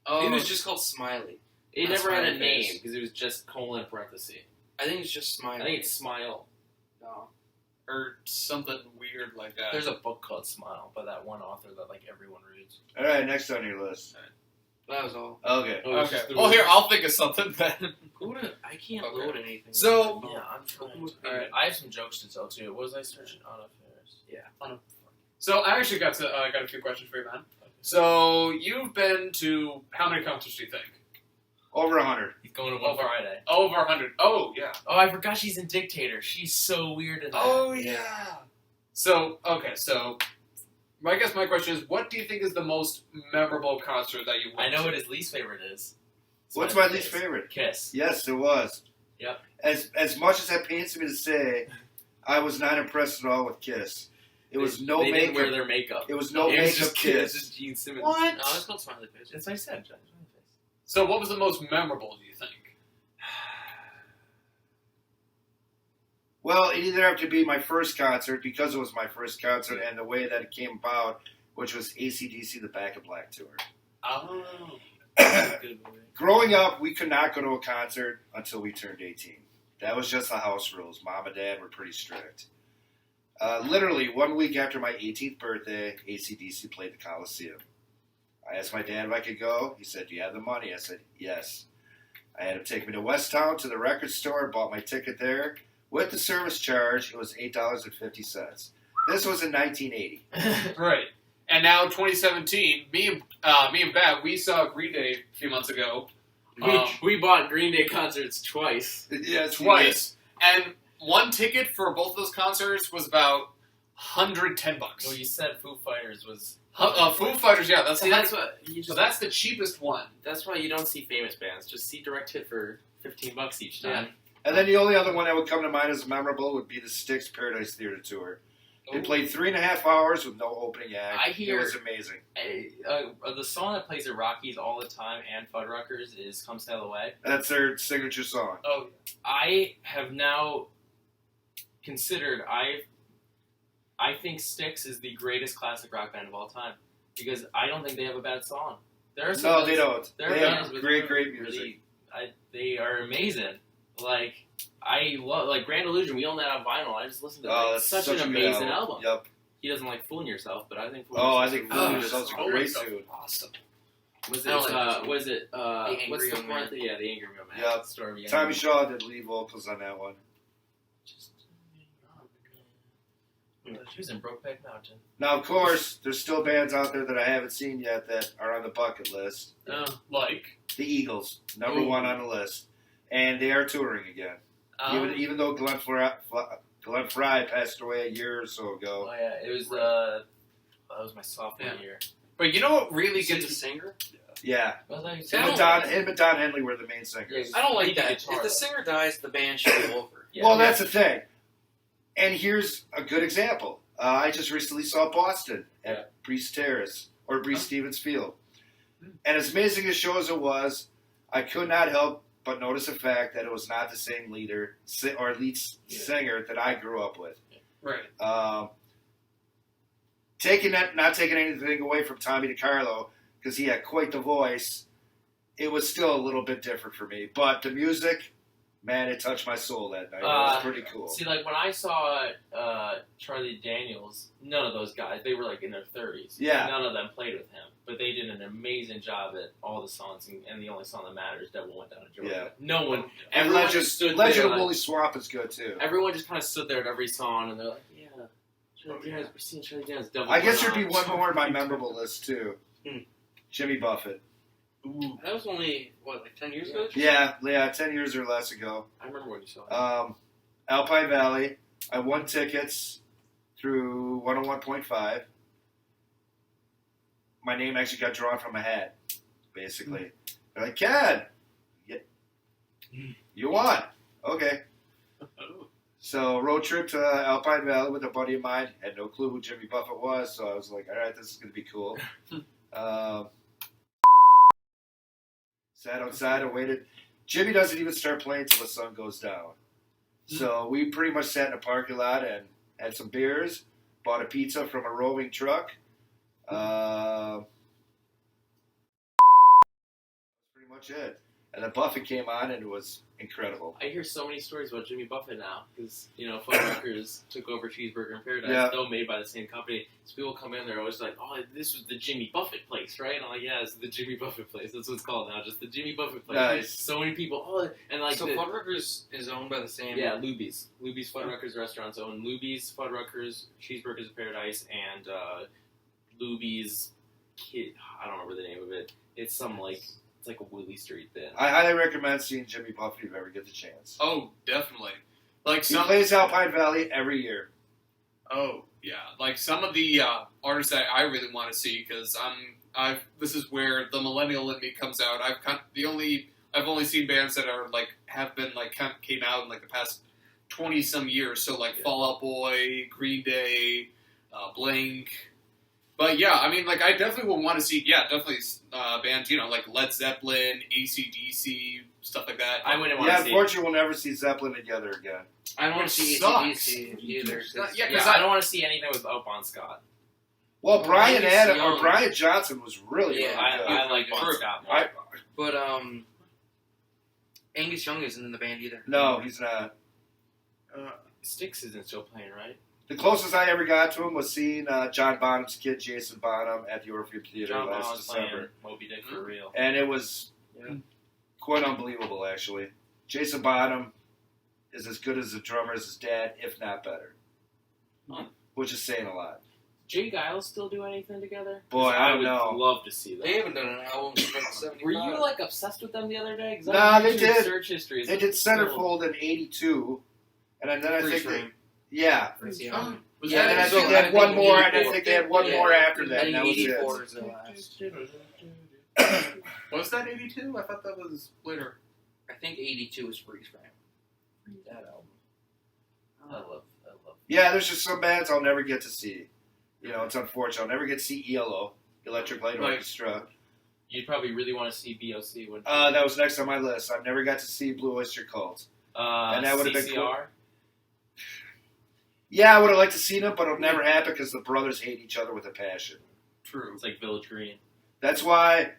Oh, It was just called Smiley. It Not never had a Smiley name Face. because it was just colon parenthesis. I think it's just Smiley. I think it's Smile. No. or something weird like that. There's a book called Smile by that one author that like everyone reads. All right, next on your list. That was all. Okay. Okay. Well, here I'll think of something then. I can't Okay. load anything. So- Yeah, I'm trying. Alright. I have some jokes to tell too. What was I searching on affairs? Yeah. So I actually got a few questions for you, man. So you've been to how many concerts do you think? Over 100. He's going to one Friday. Over 100. Oh yeah. Oh, I forgot she's in Dictator. She's so weird in that. Yeah. So I guess my question is, what do you think is the most memorable concert that you I went know to? what his least favorite is. What's my least favorite? Kiss. Yes, it was. Yep. As much as that pains me to say, I was not impressed at all with Kiss. It was no they didn't wear makeup. their makeup. It was no It was makeup just Kiss. Just Gene Simmons. What? No, it's called Smiley Face. That's what I said. Smiley Face. So what was the most memorable, do you think? Well, it either have to be my first concert, because it was my first concert, and the way that it came about, which was AC/DC The Back in Black tour. Oh. Good movie. Growing up, we could not go to a concert until we turned 18. That was just the house rules. Mom and Dad were pretty strict. Literally, 1 week after my 18th birthday, AC/DC played the Coliseum. I asked my dad if I could go. He said, "Do you have the money?" I said, "Yes." I had him take me to West Town to the record store, bought my ticket there. With the service charge, it was $8.50. This was in 1980. Right. And now 2017, me and Bat, we saw Green Day a few months ago. We bought Green Day concerts twice. Yes, Twice. And one ticket for both those concerts was about $110. Well, you said Foo Fighters was. Foo Fighters, yeah, that's See, that's what you so just. that's the cheapest one. That's why you don't see famous bands. Just see Direct Hit for $15 each time. And then the only other one that would come to mind as memorable would be the Styx Paradise Theater tour. They played 3.5 hours with no opening act. I hear- It was amazing. The song that plays at Rockies all the time and Fuddruckers is "Come Sail Away." That's their signature song. Oh, I have now considered. I think Styx is the greatest classic rock band of all time because I don't think they have a bad song. There are some No, bands- they don't. There are They bands have with great really- music. they are amazing. Like I love Grand Illusion. We own that on vinyl. I just listened to it. Oh, It's that's such an a good amazing album. Yep. He doesn't like Fooling Yourself, but I think. Fooling Oh, I Yourself's think a Fooling really good Yourself's a song. great stuff. tune. awesome. Was I it? don't like this one. Was it? Angry What's the Young Man. fourth? Yeah, the Angry Young Man. Yep. Story of the Tommy Angry Shaw did lead vocals on that one. Man. She was in Brokeback Mountain. Now, of course, there's still bands out there that I haven't seen yet that are on the bucket list. Like, The Eagles, number Ooh. one on the list. And they are touring again. Even though Glenn Fry passed away a year or so ago. Oh yeah, it was. That was my sophomore Yeah. year. but you know what really Is he gets the singer? Yeah. Was I? Yeah, Him and Don Henley were the main singers. I don't like He did that. guitar, If the though. singer dies, the band should be over. Yeah. Well, that's the thing. And here's a good example. I just recently saw Boston at Breeze Terrace, or Breeze Stevens Field. And as amazing a show as it was, I could not help but notice the fact that it was not the same lead singer that I grew up with. right. Not taking anything away from Tommy DiCarlo, because he had quite the voice, it was still a little bit different for me. But the music, man, it touched my soul that night. It was pretty cool. See, like when I saw Charlie Daniels, none of those guys, they were like in their 30s. Yeah. None of them played with him, but they did an amazing job at all the songs, and the only song that matters, Devil Went Down to Georgia. Yeah. No one, And everyone just stood Legend there. of Like, Woolly Swamp is good, too. everyone just kind of stood there at every song, and they're like, yeah, Charlie Daniels, we're seeing Charlie Daniels. Devil I guess Went there'd be Down. one more on my memorable list, too. Jimmy Buffett. Ooh, That was only, like 10 years ago? Yeah, 10 years or less ago. I remember when you saw it. Alpine Valley. I won tickets through 101.5. My name actually got drawn from a hat, basically. They're like, Ken, you won. Okay. So, road trip to Alpine Valley with a buddy of mine. Had no clue who Jimmy Buffett was, so I was like, all right, this is going to be cool. Sat outside and waited. Jimmy doesn't even start playing till the sun goes down. So we pretty much sat in a parking lot and had some beers, bought a pizza from a roving truck. That's pretty much it. And then Buffett came on, and it was incredible. I hear so many stories about Jimmy Buffett now because Fuddruckers took over Cheeseburger in Paradise, Yeah. still made by the same company. So people come in, they're always like, "Oh, this was the Jimmy Buffett place, right?" And I'm like, "Yeah, it's the Jimmy Buffett place. That's what it's called now, just the Jimmy Buffett place." Nice. So many people, and like So Fuddruckers is owned by the same. yeah, Luby's Fuddruckers restaurants own Luby's, Fuddruckers, Cheeseburgers in Paradise, and Luby's Kid. I don't remember the name of it. It's some it's like a Willie Street thing. I highly recommend seeing Jimmy Buffett if you ever get the chance. Oh, definitely. Like He some. plays Alpine Valley every year. Oh yeah, like some of the artists that I really want to see because this is where the millennial in me comes out. I've only seen bands that are have been came out in the past 20 some years. So Fall Out Boy, Green Day, Blink. But yeah, I mean I definitely would want to see bands like Led Zeppelin, AC/DC, stuff like that. I wouldn't want Yeah, to see. unfortunately, we'll never see Zeppelin together again. I don't want to see sucks. AC/DC either. 'Cause- Yeah, Yeah, I don't want to see anything without Bon Scott. Well, Well, Brian he's Adams young. or Brian Johnson was really Yeah, good. I like Bon True. Scott more. I- But Angus Young isn't in the band either. No, he's not. Styx isn't still playing, right? The closest I ever got to him was seeing John Bonham's kid, Jason Bonham, at the Orpheum Theater John last Bond's playing December. Moby Dick for real. And it was Yeah. quite unbelievable, actually. Jason Bonham is as good as a drummer as his dad, if not better. Huh. Which is saying a lot. Jay Giles still do anything together? Boy, I don't would know. love to see that. They haven't done an album since 75. Were you obsessed with them the other day? 'Cause Nah, on they YouTube did. Search history. They did Centerfold in '82, and then I Freeze think they, Frame. yeah. That's the Oh, album. was Yeah, And then I that think so they I had one think more, and I 84 think they had one yeah. more after that, I and think that was 84 it. is the last. Was that 82? I thought that was later. I think 82 is Freeze Frame. That album. I love. Yeah, there's just some bands I'll never get to see. It's unfortunate. I'll never get to see ELO, Electric Light Right. Orchestra. You'd probably really want to see BOC. Wouldn't you? That was next on my list. I've never got to see Blue Oyster Cult. and that would've been CCR. Yeah, I would have liked to see them, but it'll never happen because the brothers hate each other with a passion. True. It's like Village Green. That's why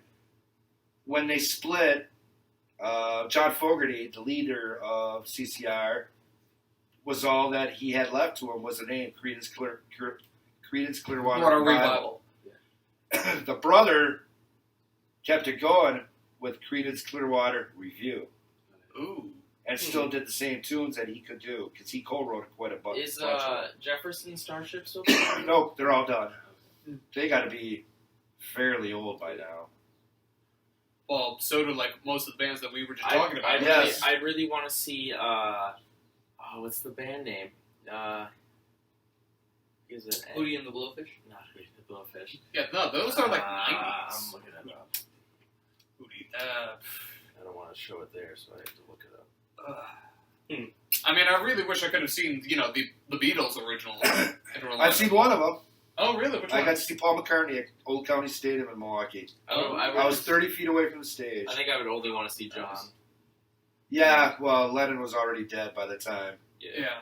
when they split, John Fogerty, the leader of CCR, was all that he had left to him was the name Creedence Clearwater Water Revival. Revival. The brother kept it going with Creedence Clearwater Review, Ooh. and still did the same tunes that he could do because he co-wrote quite a bunch. Is bunch of them. Jefferson Starship still playing? Nope, they're all done. They got to be fairly old by now. Well, so do most of the bands that we were just talking about. Yes. I really want to see. What's the band name? Is it Hootie and the Blowfish? Not Hootie and the Blowfish. Yeah, no, those are 90s. I'm looking it up. Hootie. I don't want to show it there, so I have to look it up. I mean, I really wish I could have seen, the Beatles original. I've seen one of them. Oh, really? Which I one? got to see Paul McCartney at Old County Stadium in Milwaukee. I was 30 feet away from the stage. I think I would only want to see John. Yeah, well, Lennon was already dead by the time. Yeah,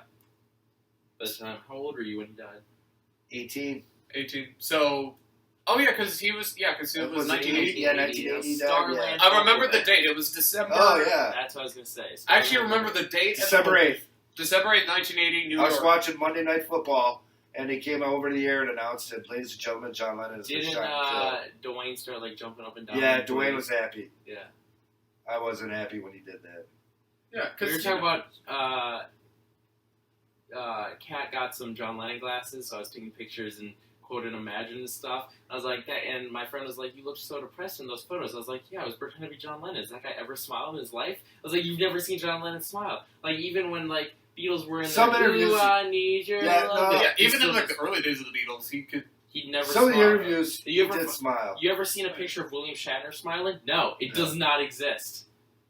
By the time, how old were you when he died? 18. 18. So, because it was 1980. Yeah, 1980. Starland. Yeah. I remember the date. It was December. Oh, yeah. That's what I was gonna say. I actually remember the date. December 8th. December 8th, 1980, New I was York. watching Monday Night Football, and they came over the air and announced it, ladies and gentlemen, John Lennon has been Didn't shot and Dwayne start jumping up and killed. down? Yeah, Dwayne was happy. Yeah. I wasn't happy when he did that. Yeah, We because were talking about Kat got some John Lennon glasses, so I was taking pictures and quoting Imagine and stuff. I was like, that, and my friend was like, "You look so depressed in those photos." I was like, "Yeah, I was pretending to be John Lennon. Has that guy ever smiled in his life?" I was like, "You've never seen John Lennon smile. Even when Beatles were in Some there, interviews- "Ooh, I need your Yeah, love." no. yeah, He even in still- the early days of the Beatles, he'd never Some of the smiled. interviews, he You ever- did smile. You ever seen a picture of William Shatner smiling? No, it does not exist.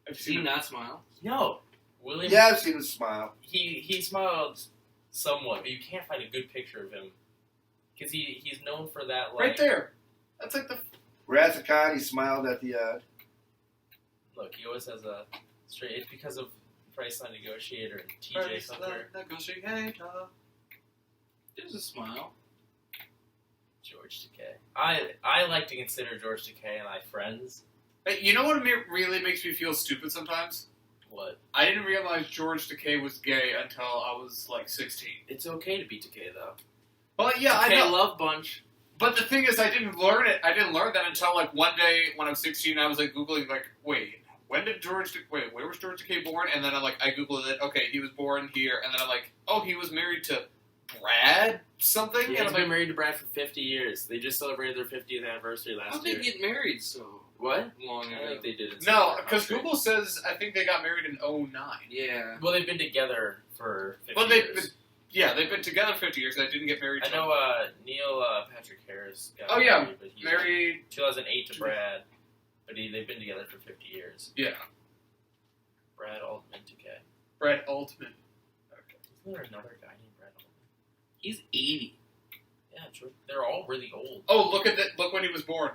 I've See him not smile? No, William. Yeah, I've seen him smile. He smiled somewhat, but you can't find a good picture of him because he's known for that. right there. That's the. Wrath of Khan, he smiled at the end. Look, he always has a straight. It's because of Priceline Negotiator and TJ Hooker. There's a smile. George Takei. I like to consider George Takei and I friends. Hey, you know what really makes me feel stupid sometimes? What? I didn't realize George Takei was gay until I was like 16. It's okay to be Takei though. Well, yeah, I Takei know. Love Bunch. But the thing is, I didn't learn it. I didn't learn that until like one day when I was 16. I was like googling like, wait, where was George Takei born? And then I googled it. Okay, he was born here. And then I'm like, oh, he was married to Brad something. Yeah, and he's I'm been like, married to Brad for 50 years. They just celebrated their 50th anniversary last How'd year. they get married so What? long I ago? think they did it. no, because Google says I think they got married in 09. Yeah. Well, they've been together for 50 Well, years. they've been together 50 years. They didn't get married. I till- know Neil Patrick Harris got Oh, yeah. married, but he married. 2008 to Brad, but they've been together for 50 years. Yeah, Brad Altman Takei. Brad Altman. Okay. Isn't there another guy named Brad Altman? He's 80. Yeah, true. They're all really old. Oh, look at that! Look when he was born.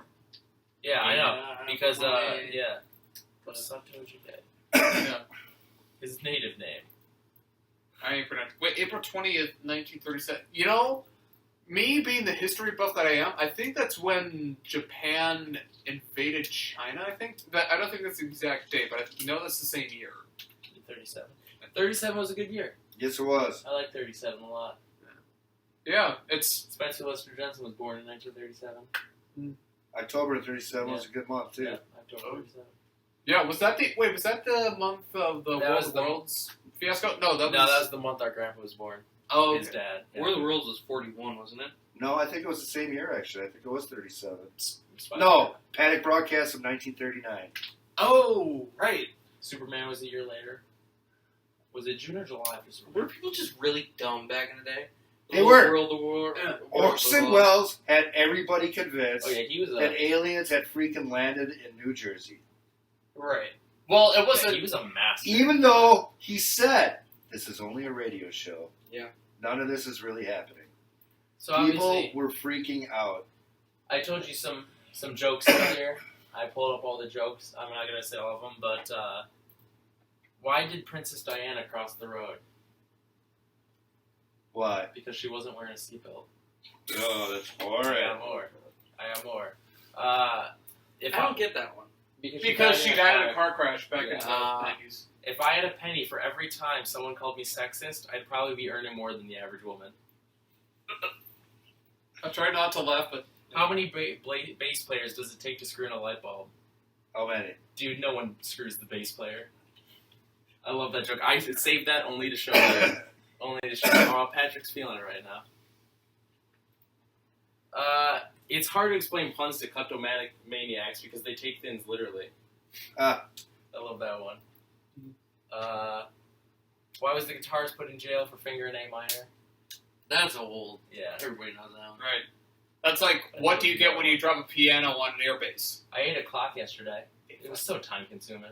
Yeah, I know. Because, Right. yeah. Masato Takei. Yeah. His native name. I ain't pronounced. Wait, April 20th, 1937. You know, me being the history buff that I am, I think that's when Japan invaded China, I think. But I don't think that's the exact date, but I know that's the same year. 37. 37 was a good year. Yes, it was. I like 37 a lot. Yeah, it's... Spencer Lester Johnson was born in 1937. October 37 was a good month, too. Yeah, October 37. Yeah, was that the month of the That was the- World's fiasco? No, that No, that was the month our grandpa was born. Oh, His dad. Yeah. War of the Worlds was 41, wasn't it? No, I think it was the same year, actually. I think it was 37. Spider-Man. No, Panic Broadcast of 1939. Oh, right. Superman was a year later. Was it June or July for Superman? Were people just really dumb back in the day? They were. World of War. Yeah. Orson Welles had everybody convinced Oh yeah, he was that a aliens had freaking landed in New Jersey. Right. Well, it yeah, wasn't... he was a master. Even though he said, this is only a radio show. Yeah. None of this is really happening. So People obviously, were freaking out. I told you some jokes earlier. I pulled up all the jokes. I'm not gonna say all of them, but why did Princess Diana cross the road? Why? Because she wasn't wearing a seatbelt. Oh, that's I horrid. got more. If I don't get that one. Because she died in a car crash back in the Yeah. 90s. If I had a penny for every time someone called me sexist, I'd probably be earning more than the average woman. I tried not to laugh, but... How many bass players does it take to screw in a light bulb? How many? Dude, no one screws the bass player. I love that joke. I saved that only to show you. Only to show you how Patrick's feeling it right now. It's hard to explain puns to kleptomatic maniacs because they take things literally. I love that one. Why was the guitarist put in jail for finger in A minor? That's old. Yeah. Everybody knows that one. Right. That's like, what do you get when you drop a piano on an airbase? I ate a clock yesterday. It was so time consuming.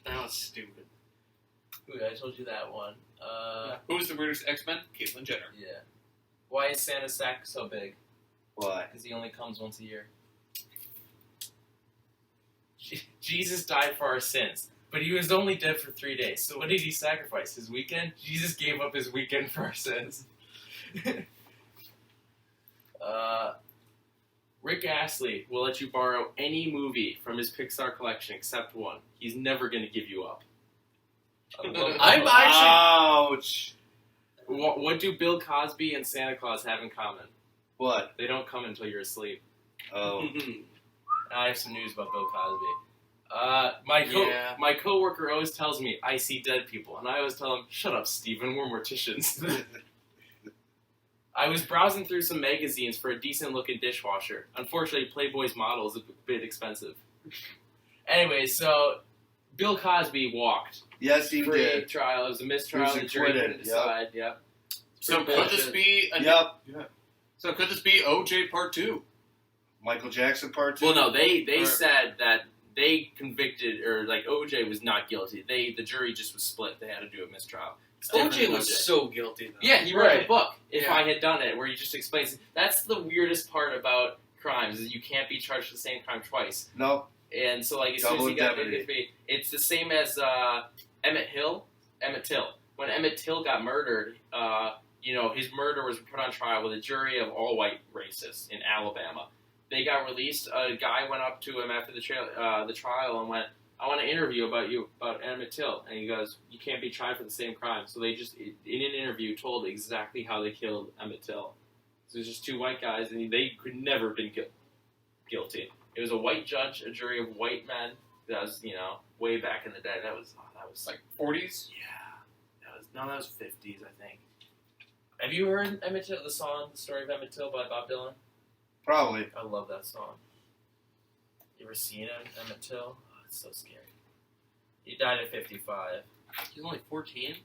That was stupid. Ooh, I told you that one. Who's the weirdest X-Men? Caitlyn Jenner. Yeah. Why is Santa's sack so big? Why? Because he only comes once a year. Jesus died for our sins, but he was only dead for 3 days. So what did he sacrifice? His weekend? Jesus gave up his weekend for our sins. Rick Astley will let you borrow any movie from his Pixar collection except one. He's never going to give you up. I'm actually... Ouch! What do Bill Cosby and Santa Claus have in common? What? They don't come until you're asleep. Oh. I have some news about Bill Cosby. Yeah. My coworker always tells me I see dead people, and I always tell him, "Shut up, Steven, we're morticians." I was browsing through some magazines for a decent-looking dishwasher. Unfortunately, Playboy's model is a bit expensive. Anyway, so Bill Cosby walked. Yes, he did. Trial. It was a mistrial. He was The jury acquitted, didn't decide. Yep. So could this be... Yep. So could this be OJ Part 2? Michael Jackson Part 2? Well, no, they Or- said that they convicted, or like OJ was not guilty. The jury just was split. They had to do a mistrial. It's different OJ than was so guilty, though. Yeah, he wrote Right. a book. If Yeah. I had done it, where he just explains. That's the weirdest part about crimes is you can't be charged for the same crime twice. No. And so, like, as soon as he got into it's the same as Emmett Till. When Emmett Till got murdered, his murder was put on trial with a jury of all white racists in Alabama. They got released. A guy went up to him after the trial and went, "I want to interview about Emmett Till." And he goes, "You can't be tried for the same crime." So they just, in an interview, told exactly how they killed Emmett Till. So it was just two white guys, and they could never have been guilty. It was a white judge, a jury of white men. That was, way back in the day. That was like 40s. Yeah, that was 50s, I think. Have you heard Emmett Till, the story of Emmett Till by Bob Dylan? Probably. I love that song. You ever seen him, Emmett Till? Oh, it's so scary. He died at 55. He's only 14.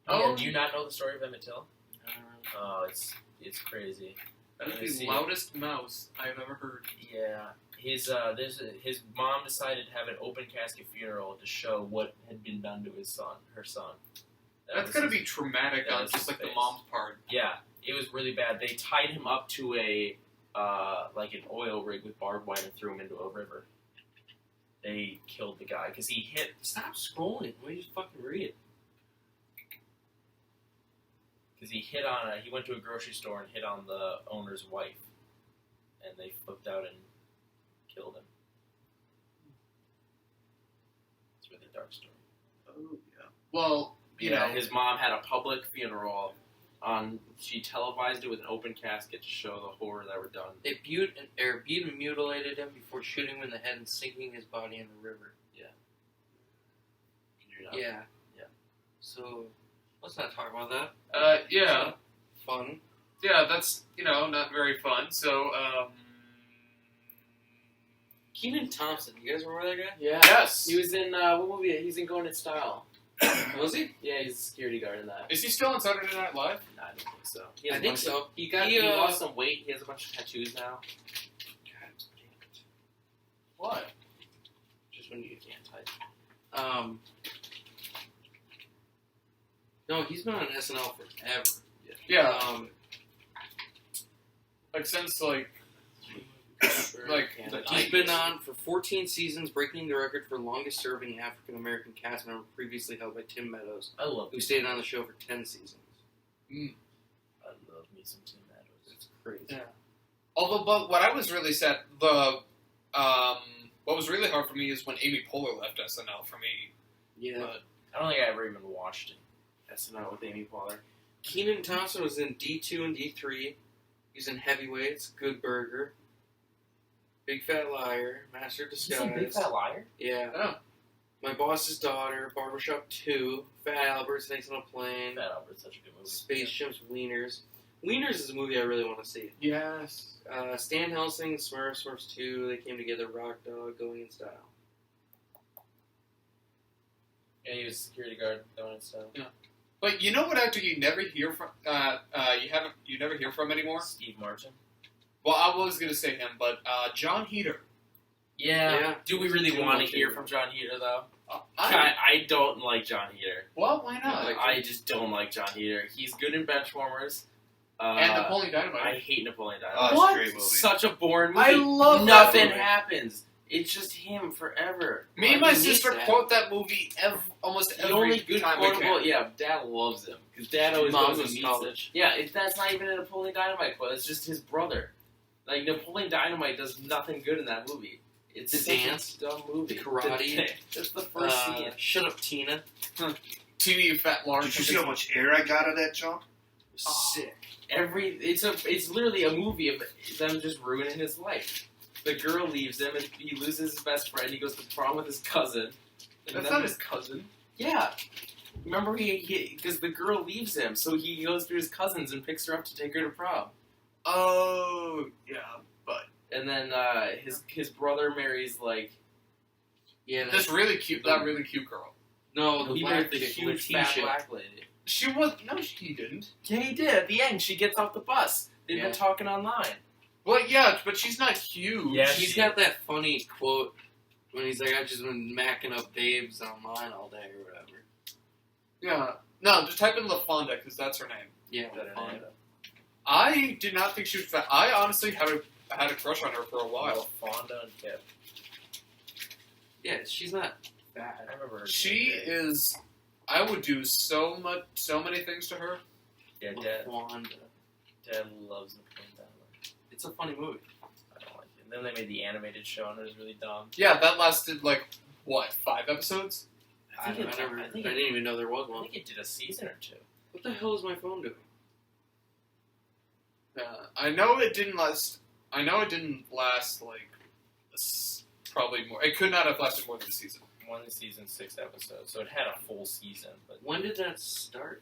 Oh, do you not know the story of Emmett Till? No. Oh, it's crazy. That is the loudest mouse I've ever heard. Yeah, his mom decided to have an open casket funeral to show what had been done to her son. That's gotta be traumatic on just like the mom's part. Yeah, it was really bad. They tied him up to a like an oil rig with barbed wire and threw him into a river. They killed the guy because he hit. Stop scrolling. Why don't you just fucking read it? Because he went to a grocery store and hit on the owner's wife, and they flipped out and killed him. It's a really dark story. Oh yeah. Well, you know, his mom had a public funeral. She televised it with an open casket to show the horror that were done. They beat and mutilated him before shooting him in the head and sinking his body in the river. Yeah. Yeah. So, let's not talk about that. Yeah. Fun. Yeah, that's, not very fun. So, Kenan Thompson, you guys remember that guy? Yeah. Yes. He was in, what movie? He's in Going in Style. Was he? Yeah, he's a security guard in that. Is he still on Saturday Night Live? No, I don't think so. I think so. He lost some weight. He has a bunch of tattoos now. God damn it. What? Just when you can't type. No, he's been on SNL forever. Yeah. Since He's been on for 14 seasons, breaking the record for longest-serving African-American cast member previously held by Tim Meadows, I love who stayed on the show for 10 seasons. I love me some Tim Meadows. It's crazy. Yeah. Although, but what I was really sad, what was really hard for me is when Amy Poehler left SNL for me. Yeah. But I don't think I ever even watched it. SNL with Amy Poehler. Kenan Thompson was in D2 and D3. He's in Heavyweights, Good Burger, Big Fat Liar, Master of Disguise. He's in Big Fat Liar? Yeah. Oh. My Boss's Daughter, Barbershop 2, Fat Albert, Snakes on a Plane, Fat Albert's such a good movie. Space Chimps, Wieners. Wieners is a movie I really want to see. Yes. Stan Helsing, Smurfs 2, They Came Together, Rock Dog, Going in Style. Yeah, he was a security guard Going in Style. Yeah. But you know what actor you never hear from? You never hear from anymore? Steve Martin. Well, I was gonna say him, but John Heater. Yeah. Do we really want to hear from John Heater though? I don't like John Heater. Well, why not? I just don't like John Heater. He's good in Benchwarmers. And Napoleon Dynamite. I hate Napoleon Dynamite. Oh, it's a great movie. Such a boring movie. I love Nothing that movie. happens. It's just him forever. Me and my sister quote that movie almost every The only good time we quotable, can. Dad loves him because Dad always Mom goes and was meets college. him. Yeah, that's not even a Napoleon Dynamite quote. It's just his brother. Like Napoleon Dynamite does nothing good in that movie. It's The such dance, a dumb movie. karate. That's the first scene. Shut Up Tina. TV, you fat large. Did you see how much air I got of that jump? Sick. It's literally a movie of them just ruining his life. The girl leaves him and he loses his best friend. He goes to prom with his cousin. That's not his cousin. Yeah. Remember because the girl leaves him, so he goes to his cousins and picks her up to take her to prom. Oh, yeah, but And then his brother marries this really cute, that really cute girl. No, the he black married the chick, huge fat Letitia. black lady. She was he didn't. Yeah, he did. At the end, she gets off the bus. They've been talking online. Well, yeah, but she's not huge. Yeah, He's got that funny quote when he's like, I've just been macking up babes online all day or whatever. Yeah. No, just type in LaFonda, because that's her name. Yeah, LaFonda. I did not think she was fat. I honestly had a crush on her for a while. Fonda and Kip. Yeah, she's not bad. I remember her. She is. I would do so many things to her. Yeah, Dad Wanda. loves Nicole Ballard. It's a funny movie. I don't like it. And then they made the animated show, and it was really dumb. Yeah, that lasted like what, 5 episodes? I didn't even know there was I one. think it did a season or 2. What the hell is my phone doing? I know it didn't last. I know it didn't last like probably more. It could not have lasted more than a season. 1 season, 6 episodes, so it had a full season. But When did that start?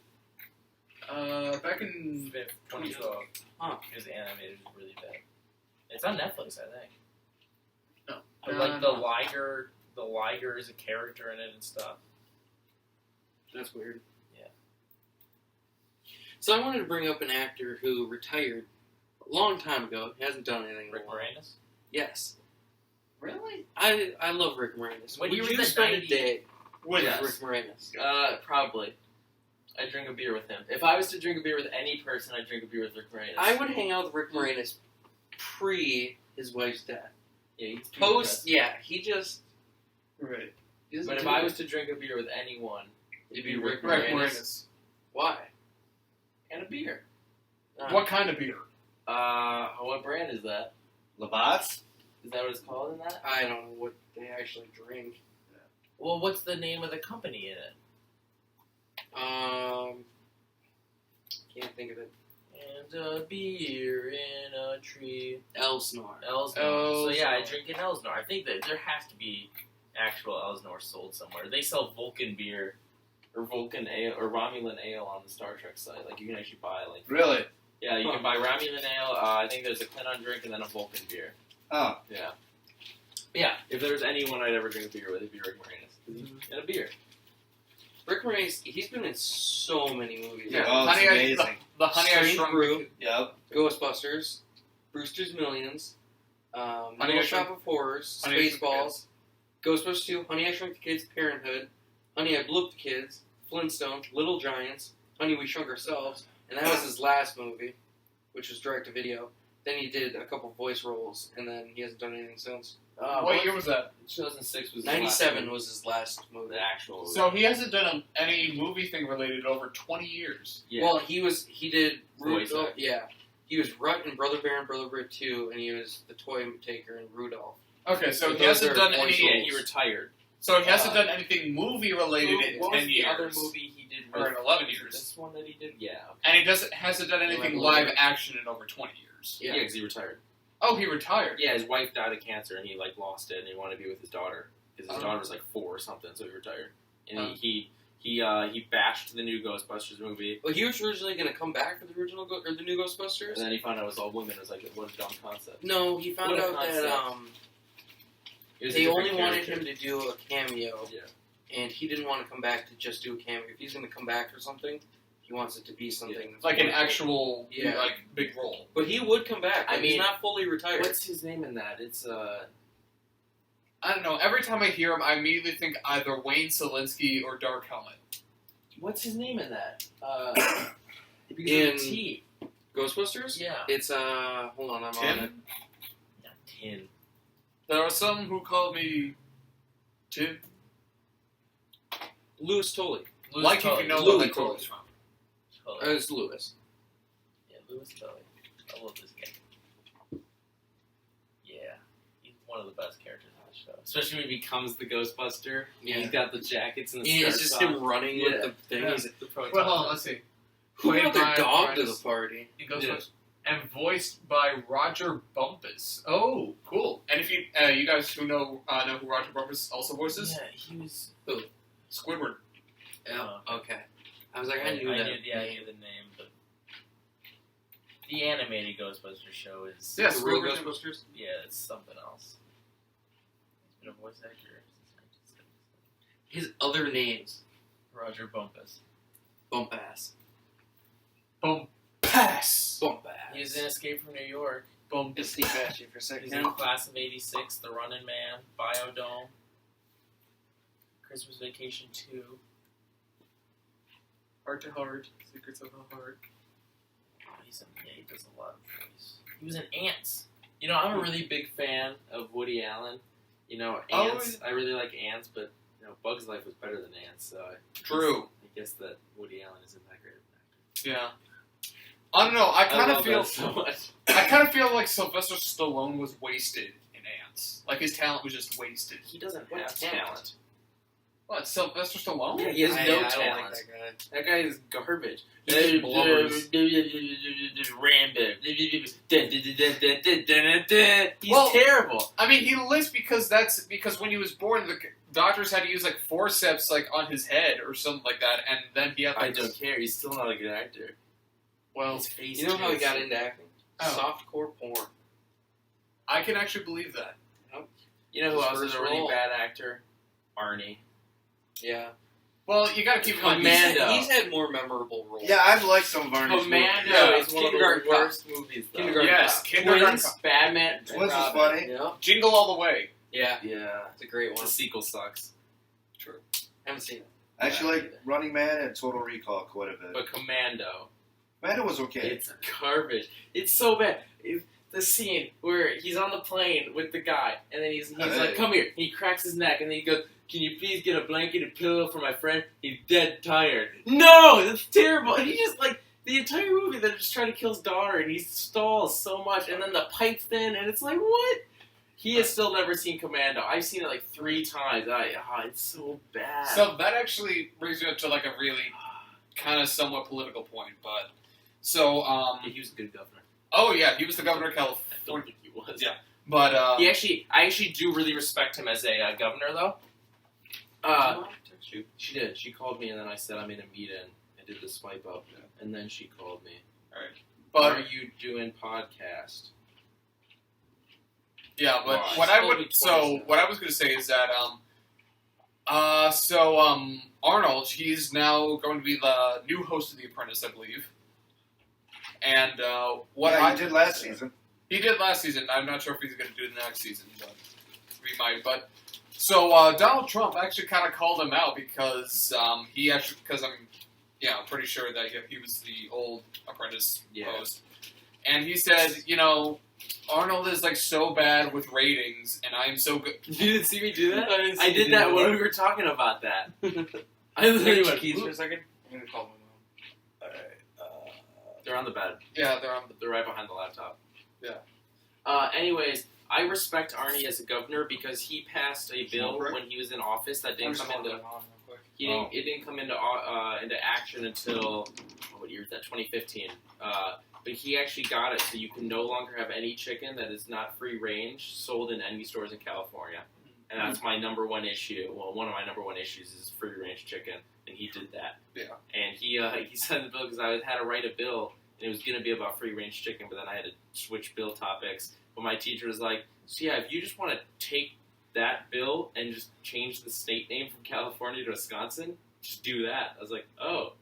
Back in 2012, Huh. because the animated was really bad. It's on Netflix, I think. No. But like the Liger is a character in it and stuff. That's weird. Yeah. So I wanted to bring up an actor who retired a long time ago. He hasn't done anything. Rick in a while. Moranis. Yes. Really? I love Rick Moranis. When we you were were the the spend a 90s day with Yes. Rick Moranis. Probably. I'd drink a beer with him. If I was to drink a beer with any person, I'd drink a beer with Rick Moranis. I would hang out with Rick Moranis pre his wife's death. Yeah, he's Post, yeah, he just. Right. But if I was to drink a beer with anyone, it'd be Rick Rick Moranis. Moranis. Why? and a beer. What kind of beer? What brand is that? Labatt's? Is that what it's called in that? I don't know what they actually drink. Well, what's the name of the company in it? Can't think of it. And a beer in a tree. Elsnor. Elsnor. So yeah, I drink an Elsnor. I think that there has to be actual Elsnor sold somewhere. They sell Vulcan beer or Vulcan ale or Romulan ale on the Star Trek site. Like you can actually buy like. Really? Yeah, you can buy Romulan ale. I think there's a Klingon drink and then a Vulcan beer. Oh. Yeah. But yeah, if there was anyone I'd ever drink a beer with, it'd be Rick Moranis. And a beer. Rick Moranis, he's been in so many movies. Yeah, Oh, it's Honey, amazing. the Honey I Strange Shrunk Brew. Yep. Ghostbusters, Brewster's Millions, Honey, Little I Shop Shrunk- of Horrors, Honey, I Shrunk the Spaceballs, Ghostbusters 2, Honey I Shrunk the Kids, Parenthood, Honey I Blew Up the Kids, Flintstones, Little Giants, Honey We Shrunk Ourselves, and that was his last movie, which was direct-to-video. Then he did a couple voice roles, and then he hasn't done anything since. What year was that? 2006 was 97 was his last movie. the actual. So he hasn't done any movie thing related in over 20 years. Yeah. Well, he did Voice Rudolph. actor. Yeah, he was Rut in Brother Bear and Brother Bear 2, and he was the toy taker in Rudolph. Okay, so But he those hasn't are done voice any. yeah, he retired. So he hasn't done anything movie related in What 10 was the years. other movie he did? Or in 11 years. This one that he did? Yeah. And he hasn't done anything Like- live action in over 20 years. Yeah, because he retired. Oh, he retired. Yeah, his wife died of cancer, and he lost it, and he wanted to be with his daughter because his Oh. daughter was 4 or something, so he retired. And Oh. he bashed the new Ghostbusters movie, Well, he was originally going to come back for the original or the new Ghostbusters. and then he found out it was all women. It was what a dumb concept. No, he found What a out that It was a they different only wanted character. him to do a cameo. Yeah. And he didn't want to come back to just do a cameo. If he's going to come back for something, he wants it to be something that's Like an wonderful. actual, Yeah. like, big role. But he would come back. I Like, he's mean, not fully retired. What's his name in that? It's I don't know. Every time I hear him, I immediately think either Wayne Selinsky or Dark Helmet. what's his name in that? It begins In- with a T. Ghostbusters? Yeah. It's, hold on, I'm on it. Tim? Not Tin. There are some who call me Tim. Louis Tully. Like if you know Louis what I Tully. told you. It's Louis. Yeah, Louis Tully. I love this guy. Yeah, he's one of the best characters on the show. Especially when he becomes the Ghostbuster. Yeah. He's got the jackets and the Yeah, it's skirts just on. him running Yeah. with the thing. Yeah. He's- The proton. Well, hold on, let's see. Who Played brought their by dog to the Brian- party? He goes Yeah. first. And voiced by Roger Bumpus. Oh, cool. And if you you guys who know who Roger Bumpus also voices? Yeah, he was. Squidward. Yeah. Okay. I was like, I knew that. I knew the name, but the animated Ghostbusters show is. Yes, The real Squidward. Ghostbusters? Yeah, it's something else. He's been a voice actor since 1970. His other names. Roger Bumpus. Bump ass. Pass. Bump ass. He was in Escape from New York. Just sneak past you for a He's second. in Class of '86, The Running Man, Biodome, Christmas Vacation 2. Heart to Heart. Secrets of the Heart. He does a lot of voice. He was in Ants. You know, I'm a really big fan of Woody Allen, You know, Oh, ants. I really like ants, but you know, Bug's Life was better than ants. So True. I guess that Woody Allen isn't that great. Yeah. I don't know. I kind of love feel that so much. I kind of feel like Sylvester Stallone was wasted in Ants. Like his talent was just wasted. He doesn't What have talent? talent. What, Sylvester Stallone? Yeah, he has no I don't talent. like that guy. That guy is garbage. He just blubbers. Rambo. He's Well, terrible. I mean, he lives because when he was born, the doctors had to use like forceps like on his head or something like that, and then he had I like don't care. He's still not a good actor. well, His face You know how he is- got into acting? Oh. Softcore porn. I can actually believe that. You know who His else is first a really role. bad actor? Arnie. Yeah. Well, you got to keep in mind. Commando. He's had more memorable roles. Yeah, I've liked some of Arnie's Commando Yeah, is one of the Kindergarten Cop. worst movies. Though. Kindergarten Yes, Cop. Kindergarten Twins, Cop. Batman, and Twins is Robin. funny. Yeah. Jingle All the Way. Yeah. Yeah, It's a great the one. sequel sucks. True. Haven't seen it. I actually like Running Man and Total Recall quite a bit. But Commando, Commando was okay. it's garbage. It's so bad. The scene where he's on the plane with the guy, and then he's like, "Come here." He cracks his neck, and then he goes, "Can you please get a blanket and pillow for my friend? He's dead tired." No, that's terrible. And he just like the entire movie, they're just trying to kill his daughter, and he stalls so much, and then the pipe's thin, and it's like, what? He has still never seen Commando. I've seen it like 3 times. It's so bad. So that actually brings me up to like a really kind of somewhat political point, but so he was a good governor. oh yeah, he was the governor of I don't California, think he was. Yeah. but I actually do really respect him as a governor, though. Text you. She did. She called me, and then I said I'm in a meeting. I did the swipe up, and then she called me. but Are you doing podcast? yeah, but Why? what I Told me would twice. what I was going to say is that Arnold, he's now going to be the new host of The Apprentice, I believe. And what yeah, I he did last season. He did last season. I'm not sure if he's going to do the next season, but he might. But so Donald Trump actually kind of called him out because I'm pretty sure that he was the old Apprentice host, and he said, Arnold is like so bad with ratings, and I am so good. You didn't see me do that? I didn't see I you did do that that. when we were talking about that. I Can literally you went, keys for a "Oop." second? I'm gonna call my mom. They're on the bed. Yeah, They're right behind the laptop. Yeah. Anyways, I respect Arnie as a governor because he passed a bill when he was in office that didn't come into. It didn't come into action until what year is that? 2015. But he actually got it, so you can no longer have any chicken that is not free range sold in any stores in California. And that's my number one issue. Well, one of my number one issues is free range chicken, and he did that. Yeah. And he signed the bill because I had to write a bill, and it was going to be about free range chicken, but then I had to switch bill topics. But my teacher was like, "So yeah, if you just want to take that bill and just change the state name from California to Wisconsin, just do that." I was like, "Oh,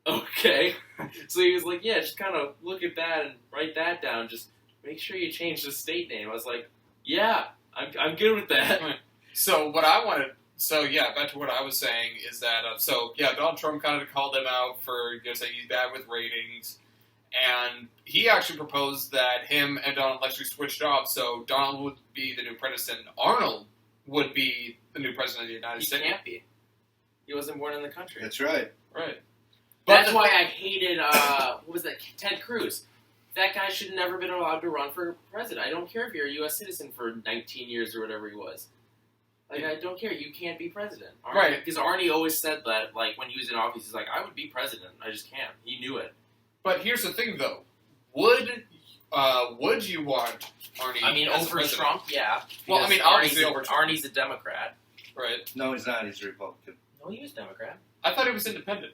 okay." So he was like, "Yeah, just kind of look at that and write that down. Just make sure you change the state name." I was like, "Yeah, I'm good with that." So what I wanted. So yeah, back to what I was saying is that Donald Trump kind of called him out for saying he's bad with ratings, and he actually proposed that him and Donald actually switch jobs, so Donald would be the new president, and Arnold would be the new president of the United He States. can't be. He wasn't born in the country. That's right. Right. That's why I hated, what was that, Ted Cruz. That guy should have never been allowed to run for president. I don't care if you're a U.S. citizen for 19 years or whatever he was. Like, I don't care. You can't be president. Right. Because Arnie always said that, like, when he was in office, he's like, I would be president. I just can't. He knew it. But here's the thing, though. Would you want Arnie? I mean, as over president? Trump, yeah. Well, I Because mean, obviously over Trump. Arnie's a Democrat. Right. No, he's not. He's a Republican. No, he was Democrat. I thought he was independent.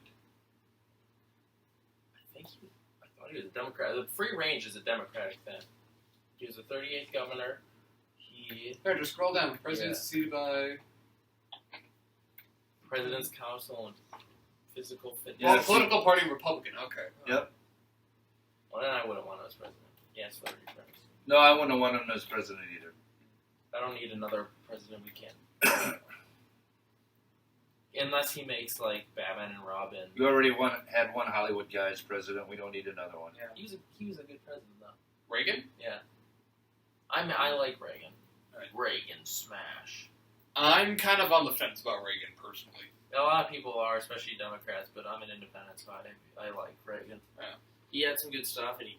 I thought he was a Democrat. The Free Range is a Democratic thing. He was the 38th governor. Here, just scroll down. President succeeded by President's Council and Physical Fitness. Yeah, political party Republican. Okay. Yep. Well, then I wouldn't want him as president. Yes, for president. No, I wouldn't want him as president either. I don't need another president. We can't. Unless he makes, like, Batman and Robin. You already had one Hollywood guy as president. We don't need another one. He was a good president, though. Reagan? Yeah. I like Reagan. Reagan smash. I'm kind of on the fence about Reagan, personally. A lot of people are, especially Democrats, but I'm an independent, so I like Reagan. Yeah. He had some good stuff, and he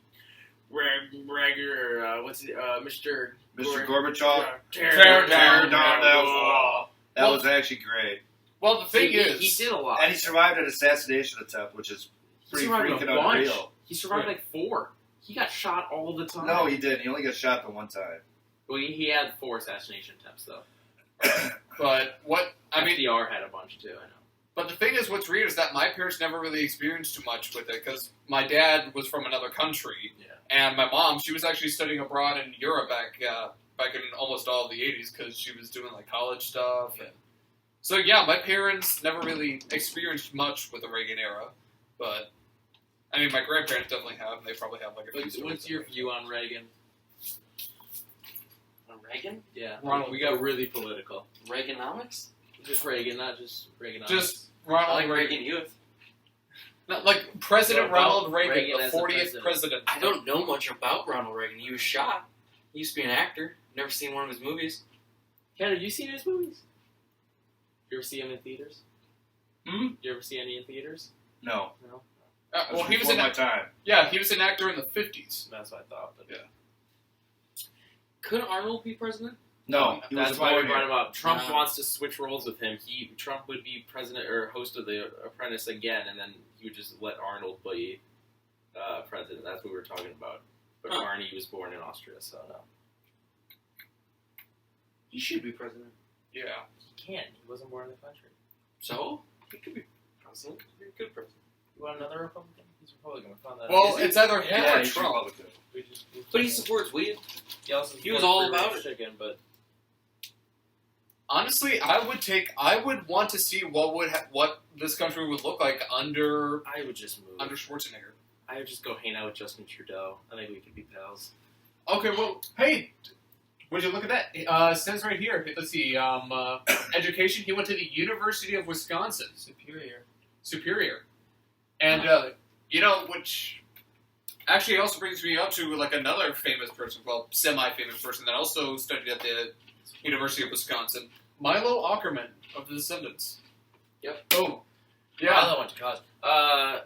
Mr. Gorbachev. Tear down that wall. That was actually great. Well, the thing is... He did a lot. And he survived an assassination attempt, which is pretty freaking unreal. He survived like 4. He got shot all the time. No, he didn't. He only got shot the one time. Well, he had 4 assassination attempts, though. But what... I mean... FDR had a bunch, too, I know. But the thing is, what's weird is that my parents never really experienced too much with it, because my dad was from another country, and my mom, she was actually studying abroad in Europe back in almost all of the 80s, because she was doing, like, college stuff. And so, yeah, my parents never really experienced much with the Reagan era, but, I mean, my grandparents definitely have, and they probably have, like, a few stories. What's your view on Reagan? On Reagan? Yeah. Ronald, we got really political. Reaganomics? Just Reagan, not just Reaganomics. Just I Ronald like Reagan Youth. Not like President Ronald Reagan, Reagan the as the 40th president. I don't know much about Ronald Reagan. He was shot. He used to be an actor. Never seen one of his movies. Ken, have you seen his movies? You ever see him in theaters? Hmm? You ever see any in theaters? No. No? Well, he was before my time. Yeah, he was an actor in the 50s. That's what I thought. But Yeah. Couldn't Arnold be president? No, he That's was why we born brought here. him up. Trump No. wants to switch roles with him. Trump would be president or host of The Apprentice again, and then he would just let Arnold be president. That's what we were talking about. But Huh. Arnie was born in Austria, so no. He should be president. Yeah. He can't. He wasn't born in the country. So? He could be president. He could be a good president. You want another Republican? He's Republican. We found that Well, out. it's either him Yeah, or he's Trump. Republican. But he supports weed. He also he was supports all free about range it. chicken, but Honestly, I would want to see what this country would look like under I would just move. Schwarzenegger. I would just go hang out with Justin Trudeau. I think we could be pals. Okay, well, hey, would you look at that? It says right here. Let's see. Education. He went to the University of Wisconsin. Superior. And which actually also brings me up to like another famous person, well, semi-famous person that also studied at the University of Wisconsin. Milo Aukerman of the Descendants. Yep. Boom. I went to college. I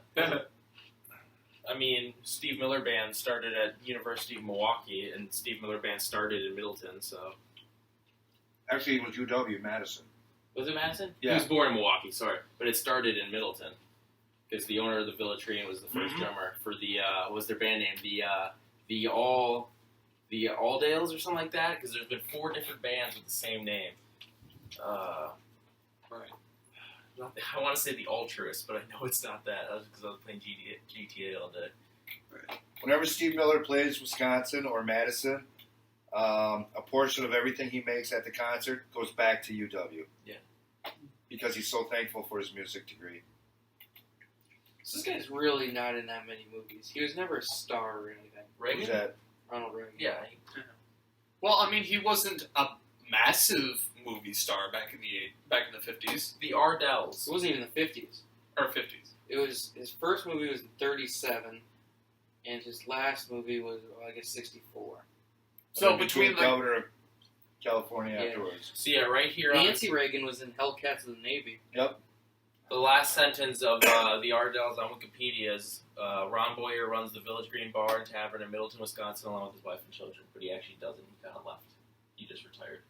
mean, Steve Miller Band started at University of Milwaukee, and Steve Miller Band started in Middleton, so... Actually, it was UW Madison. Was it Madison? Yeah. He was born in Milwaukee, sorry. But it started in Middleton. Because the owner of the Villa Tree was the first drummer for the, what was their band name? The Alldales or something like that? Because there's been 4 different bands with the same name. Right. I want to say the Altruists, but I know it's not that. That was because I was playing GTA all day. Whenever Steve Miller plays Wisconsin or Madison, a portion of everything he makes at the concert goes back to UW. Yeah. Because he's so thankful for his music degree. So this guy's really not in that many movies. He was never a star or anything. Who's that? Ronald Reagan. Yeah. Well, I mean, he wasn't a massive movie star back in the 50s The Ardells. It wasn't even the 50s. or 50s. It was his first movie was in 37, and his last movie was I guess 64. So And between became like governor of California Yeah. afterwards. So yeah, right here on Nancy Reagan was in Hellcats of the Navy. Yep. the last sentence of the Ardells on Wikipedia is, Ron Boyer runs the Village Green Bar and Tavern in Middleton, Wisconsin, along with his wife and children. But he actually doesn't. He kind of left. He just retired.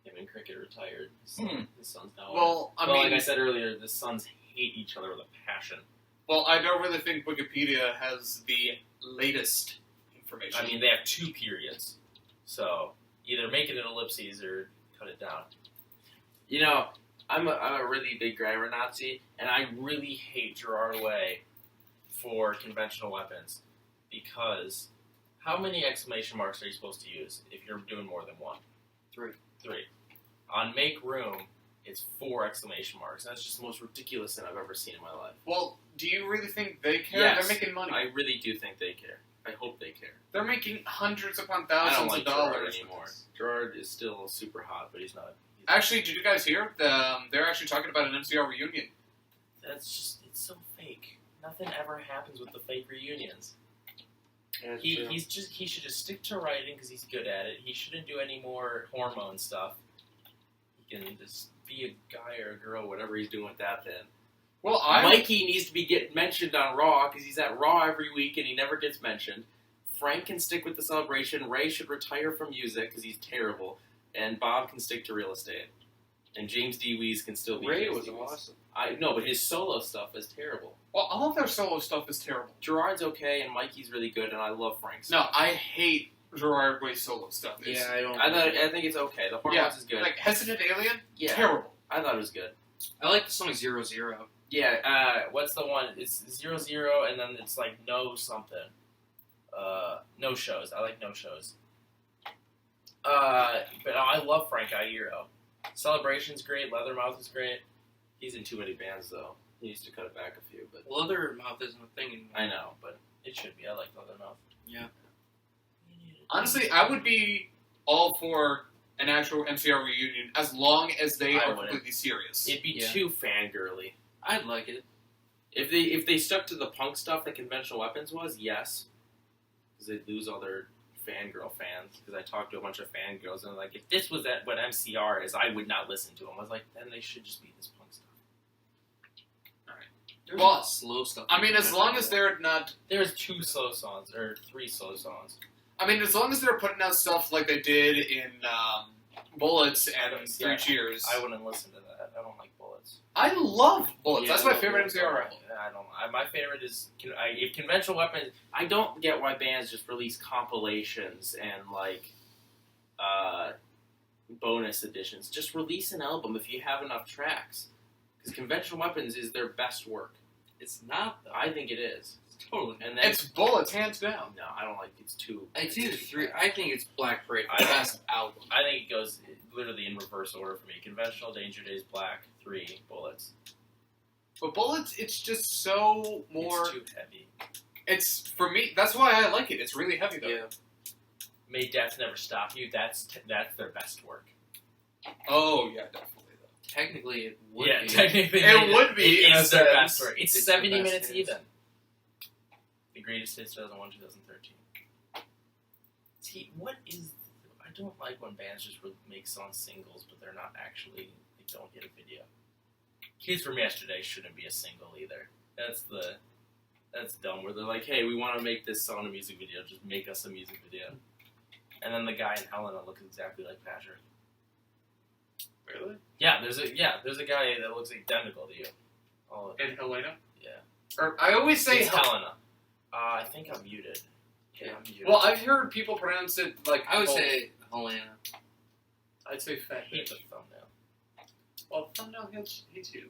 Him and Cricket retired. His son's now. well, I mean, like I said earlier, the sons hate each other with a passion. well, I don't really think Wikipedia has the latest information. I mean, they have 2 periods. So either make it an ellipses or cut it down. You know, I'm a really big grammar Nazi, and I really hate Gerard Way for conventional weapons, because how many exclamation marks are you supposed to use if you're doing more than one? 3. On make room, it's 4 exclamation marks. That's just the most ridiculous thing I've ever seen in my life. well, do you really think they care? Yes. They're making money. I really do think they care. I hope they care. They're making hundreds upon I thousands don't like of dollars Gerard with anymore. this. Gerard is still super hot, but he's not. Actually, did you guys hear? They're actually talking about an MCR reunion. That's just, it's so fake. Nothing ever happens with the fake reunions. He should just stick to writing because he's good at it. He shouldn't do any more hormone stuff. He can just be a guy or a girl, whatever he's doing with that then. Well, Mikey needs to be getting mentioned on Raw because he's at Raw every week and he never gets mentioned. Frank can stick with the celebration. Ray should retire from music because he's terrible. And Bob can stick to real estate. And James D. Wees can still be Ray James was D. Wees. awesome. I know, but his solo stuff is terrible. Well, all of their solo stuff is terrible. Gerard's okay, and Mikey's really good, and I love Frank's. No, I hate Gerard Way's solo stuff. I think it's okay. The hormones is good. Like Hesitant Alien, Yeah, terrible. I thought it was good. I like the song 0 0. Yeah, what's the one? It's 0 0, and then it's like no something. No shows. I like no shows. But I love Frank Iero. Celebration's great. Leathermouth is great. He's in too many bands though. He needs to cut it back a few. But Leathermouth isn't a thing anymore. I know, but it should be. I like Leathermouth. Yeah. Honestly, I would be all for an actual MCR reunion as long as they are completely serious. It'd be too fangirly. I'd like it. If they stuck to the punk stuff that Conventional Weapons was, yes. Because they'd lose all their fangirl fans. Because I talked to a bunch of fangirls and they're like, if this was what MCR is, I would not listen to them. I was like, then they should just be this punk stuff. Alright. There's Well, a lot of slow stuff. I mean, as long as they're not... There's 2 slow songs, or 3 slow songs. I mean, as long as they're putting out stuff like they did in Bullets and Three Cheers. I wouldn't listen to that. I don't like Bullets. I love Bullets. Yeah, That's my favorite MCR album. I don't. My favorite is if Conventional Weapons. I don't get why bands just release compilations and like bonus editions. Just release an album if you have enough tracks. Because Conventional Weapons is their best work. It's not, though. I think it is. Totally. And It's Bullets, hands down. No, I don't like it's too. It's either 3. I think it's Black Parade. I- Best album. I think it goes literally in reverse order for me. Conventional, Danger Days, Black, 3, Bullets. But Bullets, it's just so more... It's too heavy. It's, for me, that's why I like it. It's really heavy, though. Yeah. May Death Never Stop You. That's their best work. Oh, yeah, definitely. Technically, it would Yeah, be. technically It would be, in a It's their sense. best work. It's It's 70 their best minutes hits. even. The greatest hits 2001, 2013. See, what is? I don't like when bands just make songs singles, but they're not actually. They don't get a video. Kids from Yesterday shouldn't be a single either. That's dumb. Where they're like, hey, we want to make this song a music video. Just make us a music video. And then the guy in Helena looks exactly like Patrick. Really? Yeah, there's a guy that looks identical to you. Oh, And Helena? yeah. Or, I always say It's Helena. I think I'm muted. Yeah, I'm muted. Well, I've heard people pronounce it like... I would say Helena. I'd say fat I hate bitch. the thumbnail. Well, thumbnail hates you.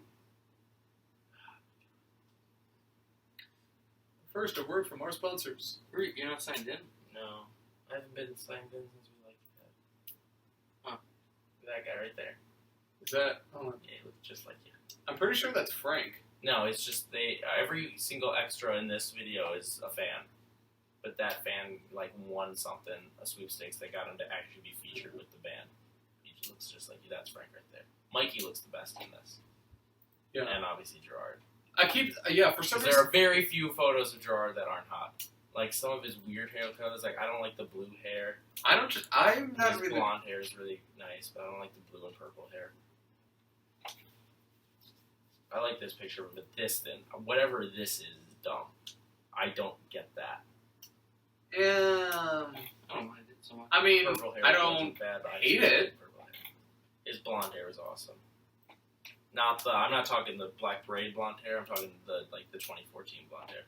First, a word from our sponsors. You're not signed in? No, I haven't been signed in since we liked that. Huh. That guy right there. Is that... Oh, Yeah, he looks just like you. I'm pretty sure that's Frank. No, it's just every single extra in this video is a fan. But that fan, like, won something, a sweepstakes that got him to actually be featured with the band. He just looks just like you. That's Frank right there. Mikey looks the best in this. Yeah. And obviously Gerard. I keep... Yeah, for some Because reason... there are very few photos of Gerard that aren't hot. Like, some of his weird hair colors, like, I don't like the blue hair. I'm not His really... blonde hair is really nice, but I don't like the blue and purple hair. I like this picture, but this then, whatever this is dumb. I don't get that. I don't mind it so much. I mean, Purple hair I wasn't don't bad, but I hate just it. like purple hair. His blonde hair is awesome. I'm not talking the Black Parade blonde hair. I'm talking the 2014 blonde hair.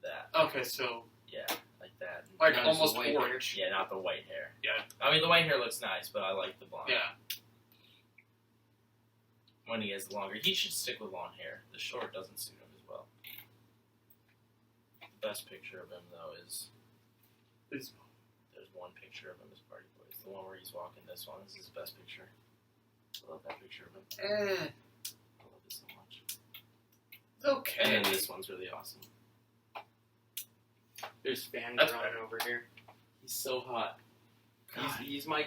That. Okay, so... Yeah, like that. Like Not almost the white orange. Yeah, not the white hair. Yeah. I mean, the white hair looks nice, but I like the blonde. Yeah. When he has longer, he should stick with long hair. The short doesn't suit him as well. The best picture of him, though, is there's one picture of him as Party Boys. The one where he's walking. This one. This is his best picture. I love that picture of him. I love it so much. Okay. And then this one's really awesome. There's fans That's running better. over here. He's so hot. He's my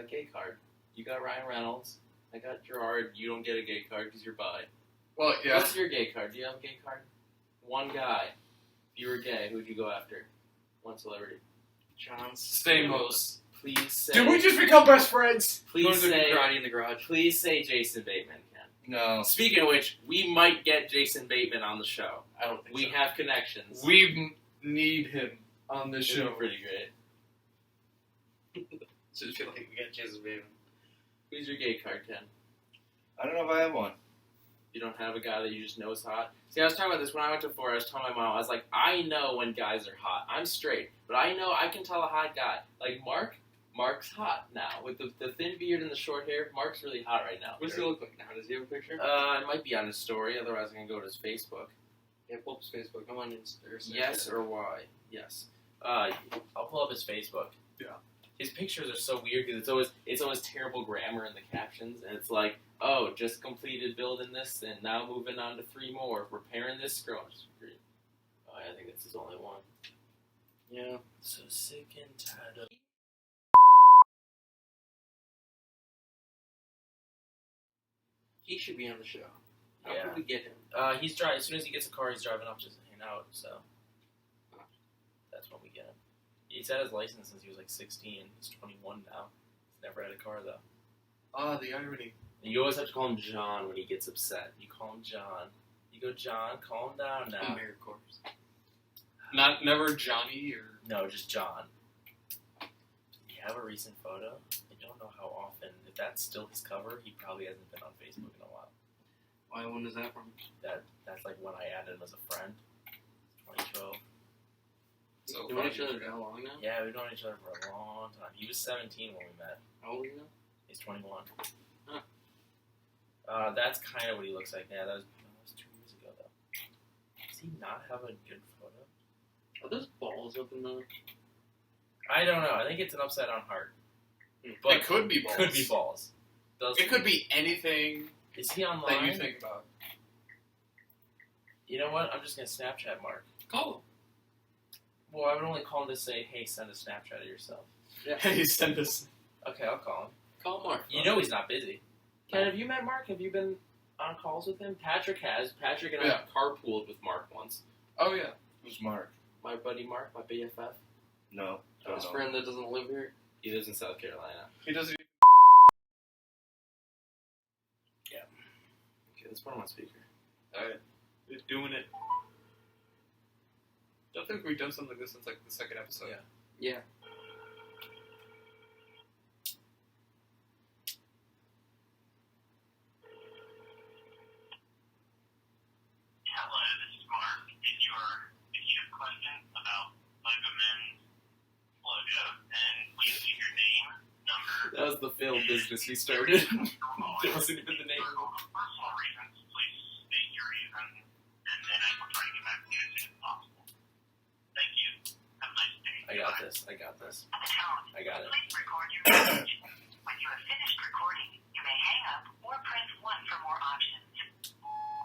gay card. You got Ryan Reynolds. I got Gerard. You don't get a gay card because you're bi. Well, yeah. What's your gay card? Do you have a gay card? One guy. If you were gay, who'd you go after? One celebrity. John Stamos. Please say. Did we just become best friends? Please Going to say. karate in the garage. Please say Jason Bateman, Ken. No. Speaking of which, we might get Jason Bateman on the show. I don't think We so. have connections. We need him on this It'd be show. pretty great. So just feel like we got Jason Bateman. Who's your gay card, Ken? I don't know if I have one. You don't have a guy that you just know is hot? See, I was talking about this when I went to Florida. I was telling my mom, I was like, I know when guys are hot. I'm straight, but I know I can tell a hot guy. Like Mark's hot now. With the thin beard and the short hair, Mark's really hot right now. What does he look like now? Does he have a picture? It might be on his story, otherwise I can go to his Facebook. Yeah, pull up his Facebook. I'm on Instagram. Yes or why? Yes. I'll pull up his Facebook. Yeah. His pictures are so weird because it's always terrible grammar in the captions, and it's like, oh, just completed building this, and now moving on to 3 more, repairing this scroll. Oh, I think that's his only one. Yeah. So sick and tired of. He should be on the show. How Yeah. can we get him? He's driving. As soon as he gets a car, he's driving up just to hang out. So that's when we get him. He's had his license since he was like 16. He's 21 now. He's never had a car though. Ah, the irony. And you always have to call him John when he gets upset. You call him John. You go, John, calm down now. AmeriCorps. Never Johnny or... No, just John. Do you have a recent photo? I don't know how often. If that's still his cover, he probably hasn't been on Facebook in a while. Why? When is that from? That's like when I added him as a friend. 2012. So You know each other how long now? Yeah, we've known each other for a long time. He was 17 when we met. How old are you now? He's 21. Huh. That's kind of what he looks like now. That was 2 years ago, though. Does he not have a good photo? Are those balls up in the... I don't know. I think it's an upside down heart. But it could be balls. Could be balls. It could be anything Is he online? that you think about. You know what? I'm just going to Snapchat Mark. Call him. Well, I would only call him to say, hey, send a Snapchat of yourself. Yeah. Hey, send us... Okay, I'll call him. Call Mark. You know he's not busy. Ken, have you met Mark? Have you been on calls with him? Patrick has. Patrick and I carpooled with Mark once. Oh, yeah. Who's Mark? My buddy Mark, my BFF. No. Don't His know. friend that doesn't live here. He lives in South Carolina. He doesn't... Okay, let's put him on speaker. Alright. We're doing it. I think we've done something like this since, like, the second episode. Yeah. Yeah. Hello, this is Mark. If you have questions about Legoman's logo, then please leave your name, number. That was the film business we started. That That wasn't even the name. For personal reasons, please state your reason, and then I will try to get back to you as soon as possible. Thank you. Have a nice day. I got this. I got this. Tone. I got it. Please record your message. When you have finished recording, you may hang up or press 1 for more options.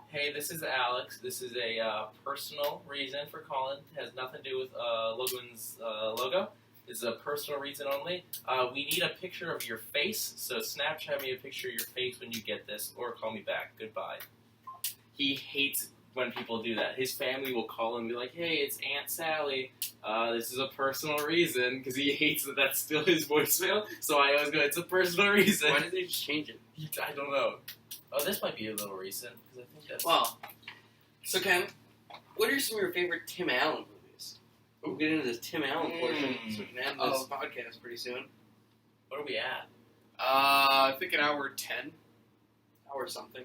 Hey, this is Alex. This is a personal reason for calling. It has nothing to do with Logan's logo. It's a personal reason only. We need a picture of your face, so Snapchat me a picture of your face when you get this, or call me back. Goodbye. He hates when people do that. His family will call him and be like, hey, it's Aunt Sally. This is a personal reason, because he hates that that's still his voicemail. So I always go, it's a personal reason. Why did they just change it? I don't know. Oh, this might be a little recent, because I think that's... Well, so Ken, what are some of your favorite Tim Allen movies? We'll get into this Tim Allen portion, so we can end this podcast pretty soon. What are we at? I think an hour 10. Hour something.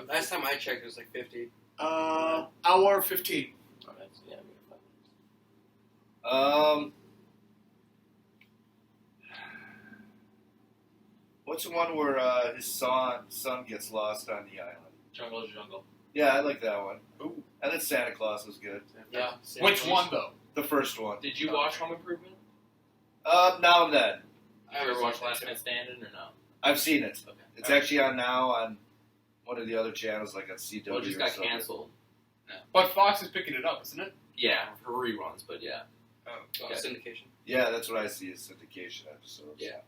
Last time I checked, it was like 50. Hour 15. Oh, that's, yeah, we got 5 minutes. What's the one where his son gets lost on the island? Jungle is Jungle. Yeah, I like that one. Ooh. And then Santa Claus was good. Yeah. Which one, though? The first one. Did you watch Home Improvement? Now and then. Did you ever watch Last Man Standing or no? I've seen it. Okay. It's actually on now on one of the other channels, like on CW Well, it just or got something. canceled. But Fox is picking it up, isn't it? Yeah, for reruns, but yeah. Oh, Okay. Syndication. Yeah, that's what I see as syndication episodes. Yeah.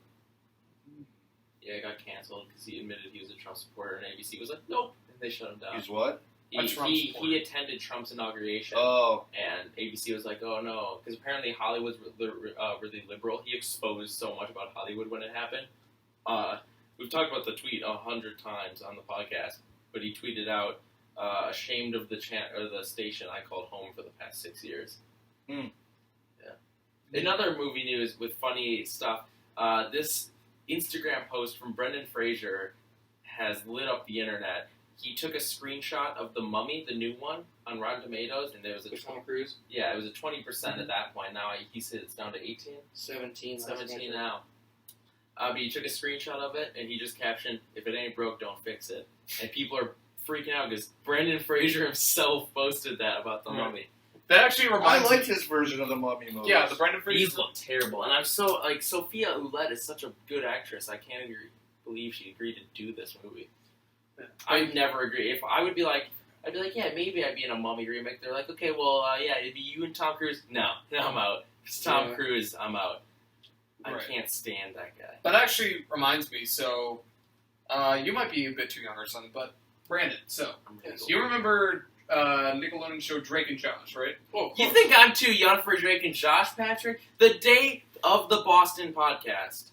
Yeah, it got canceled because he admitted he was a Trump supporter, and ABC was like, nope, and they shut him down. He's what? He attended Trump's inauguration. Oh. And ABC was like, oh no, because apparently Hollywood's really liberal. He exposed so much about Hollywood when it happened. We've talked about the tweet 100 times on the podcast, but he tweeted out, ashamed of the station I called home for the past 6 years. Hmm. Yeah. In other movie news with funny stuff, this Instagram post from Brendan Fraser has lit up the internet. He took a screenshot of The Mummy, the new one, on Rotten Tomatoes, and there was With Tom Cruise? Yeah, it was a 20% at that point. Now he said it's down to 18? 17. 17 now. But he took a screenshot of it, and he just captioned, "If it ain't broke, don't fix it." And people are freaking out because Brendan Fraser himself posted that about The Mummy. That actually reminds me. I liked his version of the Mummy movie. Yeah, the Brendan Fraser. He's looked terrible. And I'm so, like, Sophia Ouellette is such a good actress. I can't believe she agreed to do this movie. Yeah. I'd never agree. If I would be like, yeah, maybe I'd be in a Mummy remake. They're like, okay, well, yeah, it'd be you and Tom Cruise. No, I'm out. If it's Tom Cruise, I'm out. I can't stand that guy. That actually reminds me, so, you might be a bit too young or something, but Brandon, so, you remember Nickelodeon show Drake and Josh, right? Oh, you think I'm too young for Drake and Josh, Patrick? The day of the Boston podcast,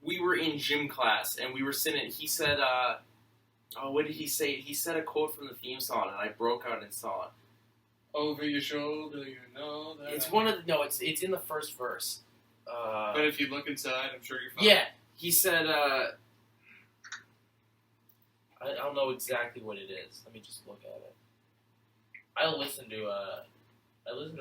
we were in gym class, and we were sitting, he said, what did he say? He said a quote from the theme song, and I broke out and saw it. Over your shoulder, you know that. It's one of the, no, it's in the first verse. But if you look inside, I'm sure you're fine. Yeah, he said, I don't know exactly what it is. Let me just look at it. I listen to a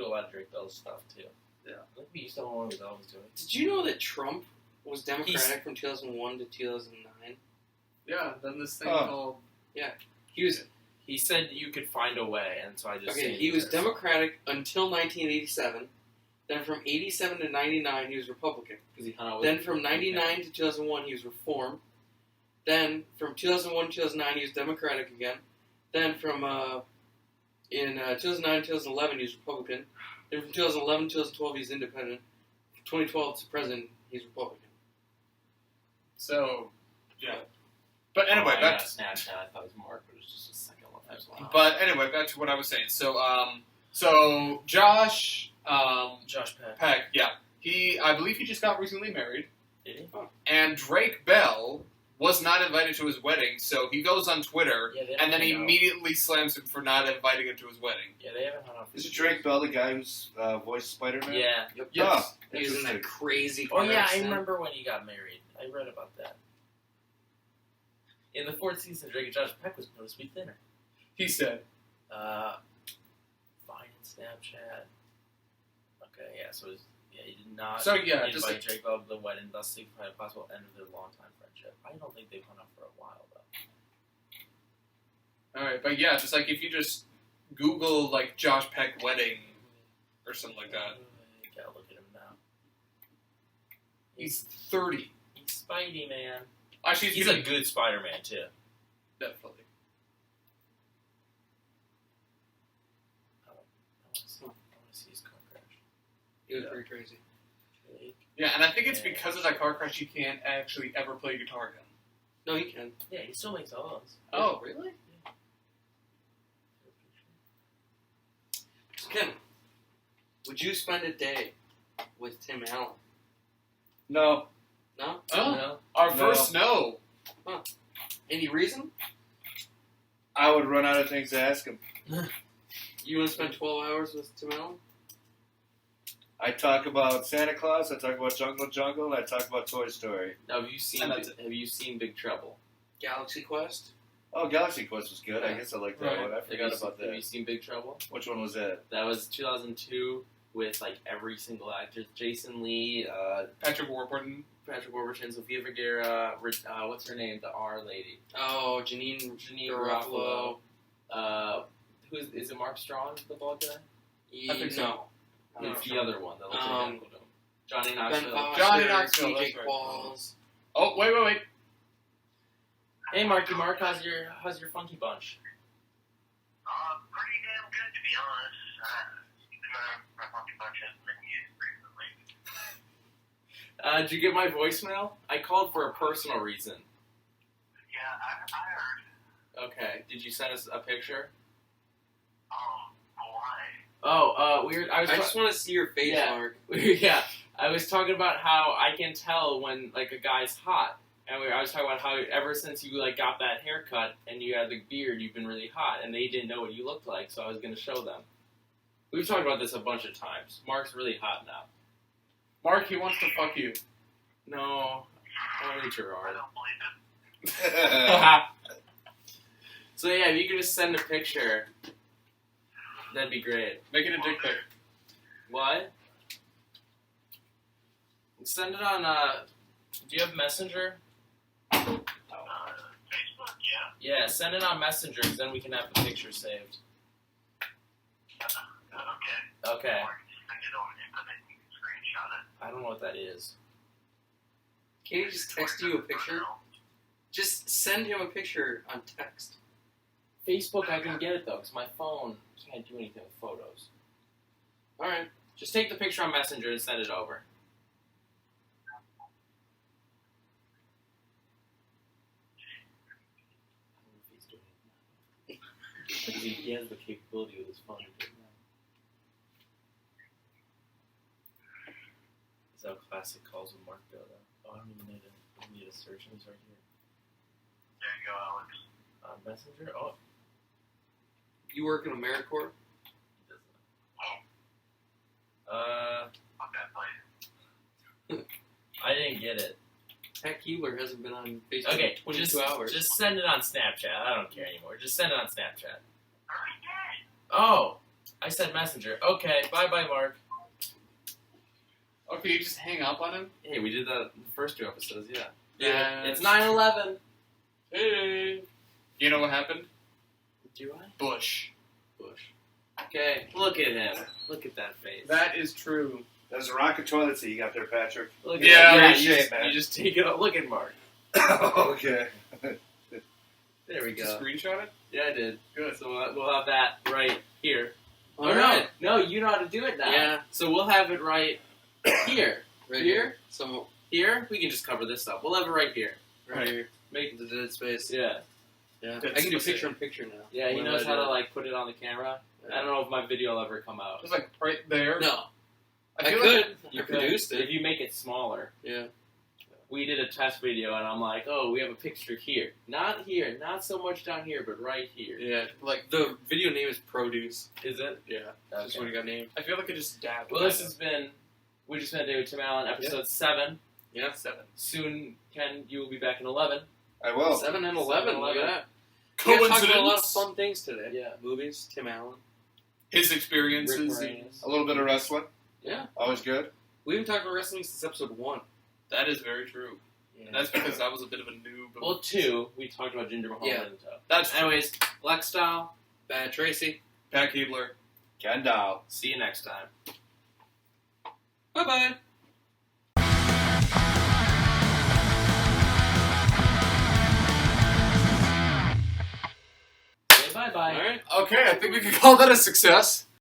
lot of Drake Bell stuff, too. Yeah. Like we used to know what he was always doing. Did you know that Trump was Democratic from 2001 to 2009? Yeah, then this thing called... Yeah, he said you could find a way, and so I just... Okay, he was Democratic until 1987. Then from 87 to 99, he was Republican. Because he hung out with Then from 99 to 2001, he was Reform. Then from 2001 to 2009, he was Democratic again. Then from in 2009 to 2011, he was Republican. Then from 2011 to 2012, he's Independent. From 2012 to present, he's Republican. So, yeah. But anyway, back to Snapchat. I thought it was Mark, but it was just a second one. But anyway, back to what I was saying. So, Josh Peck, yeah. I believe he just got recently married. Did he? And Drake Bell was not invited to his wedding, so he goes on Twitter, and then he immediately slams him for not inviting him to his wedding. Yeah, they haven't hung out. Is it Drake Bell, the guy who's voiced Spider-Man? Yeah. Yep. Yes. He was in that crazy Oh, yeah, I accident. remember when he got married. I read about that. In the 4th season, Drake and Josh Peck was supposed to be thinner. He said. Fine in Snapchat. Okay, yeah, so he did not invite Drake Bell to the wedding, thus signifying a possible end of their long-time friendship. I don't think they've hung out for a while, though. Alright, but yeah, just like if you just Google, like, Josh Peck wedding or something like that. You gotta look at him now. He's 30. He's Spidey, man. Actually, He's a good Spider-Man, too. Definitely. I want to see his car crash. It was pretty crazy. Yeah, and I think it's because of that car crash he can't actually ever play guitar again. No, he can. Yeah, he still makes those. Oh, really? So, Ken, would you spend a day with Tim Allen? No. No? Oh, No. our first no. Any reason? I would run out of things to ask him. You want to spend 12 hours with Tim Allen? I talk about Santa Claus, I talk about Jungle Jungle, and I talk about Toy Story. Now, have you seen Big Trouble? Galaxy Quest? Oh, Galaxy Quest was good. I Yeah. guess I like that one. I forgot about Have you that. seen Big Trouble? Which one was that? That was 2002 with like every single actor: Jason Lee, Patrick Warburton. Patrick Warburton, Sofia Vergara. What's her name? The R lady. Oh, Janine Garofalo. Who is it? Mark Strong, the bald guy? I think so. No. It's the other one that looks identical to him. Johnny Ben Knoxville. Foster, Johnny Knoxville, TJ that's right. Qualls. Oh, wait. Hey, Marky Mark, how's your funky bunch? Pretty damn good, to be honest. My funky bunch hasn't been used recently. Did you get my voicemail? I called for a personal reason. Yeah, I heard. Okay. Did you send us a picture? Why? Oh, I was. I just want to see your face, Yeah. Mark. Yeah, I was talking about how I can tell when like a guy's hot, and I was talking about how ever since you like got that haircut and you had the beard, you've been really hot, and they didn't know what you looked like, so I was gonna show them. We've talked about this a bunch of times. Mark's really hot now. Mark, he wants to fuck you. No, only I Gerard. don't believe it. So yeah, if you could just send a picture, that'd be great. Make it a dick pic. What? Send it on. Do you have Messenger? Facebook, yeah. Yeah, send it on Messenger, 'cause then we can have the picture saved. Okay. Okay. Or send it over and then you can screenshot it. I don't know what that is. Can he just text you a picture? Just send him a picture on text. Facebook, I can get it though, because my phone can't do anything with photos. All right. Just take the picture on Messenger and send it over. He has the capability with his phone to do it now. Is that how classic calls with Mark go though? Oh, I don't even need a search. It's right here. There you go, Alex. On Messenger? Oh, You work in AmeriCorps? he doesn't. Fuck that place. I didn't get it. Pat Keebler hasn't been on Facebook Okay, in 22 hours. Just send it on Snapchat. I don't care anymore. Just send it on Snapchat. Already did. Oh, I said Messenger. Okay, bye, Mark. Okay, you just hang up on him? Hey, we did that in the first 2 episodes, yeah. Yeah. It's 9/11. Hey. You know what happened? Do I? Bush. Okay, look at him. Look at that face. That is true. That's a rocket toilet seat you got there, Patrick. Look Yeah, at great that. shape, You man. just take it. Look at Mark. Okay. There we Just go. screenshot it? Yeah, I did. Good. So we'll have that right here. All Oh, right. no, you know how to do it now. Yeah. So we'll have it right here. Right Here? here. So Here, we can just cover this up. We'll have it right here. right here. Make the dead space. Yeah. Yeah. Good I can do space. picture in picture now. Yeah, he When knows I how do to it. like put it on the camera. I don't know if my video will ever come out. Just like right there. No. I I feel could. like You I could. produced If it. you make it smaller. Yeah. We did a test video and I'm like, oh, we have a picture here. Not here, not so much down here, but right here. Yeah. Like the video name is Produce. Is it? Yeah. That's what it got named. I feel like I just dabbed. Well, this has been We Just Spent a Day with Tim Allen, episode 7. Yeah. 7. Soon, Ken, you will be back in 11. I will. 7 and 11. Look at that. Coincidence? We talked about a lot of fun things today. Yeah. Movies. Tim Allen. His Rick experiences. Moranis. A little bit of wrestling. Yeah. Always good. We haven't talked about wrestling since episode 1. That is very true. Yeah. That's because I was a bit of a noob. Well, 2, we talked about Ginger Mahal Yeah. and stuff. That's true. Anyways, Lex Style, Bad Tracy. Pat Keebler. Ken Dow. see you next time. Bye-bye. Say bye-bye. All right. Okay, I think we can call that a success.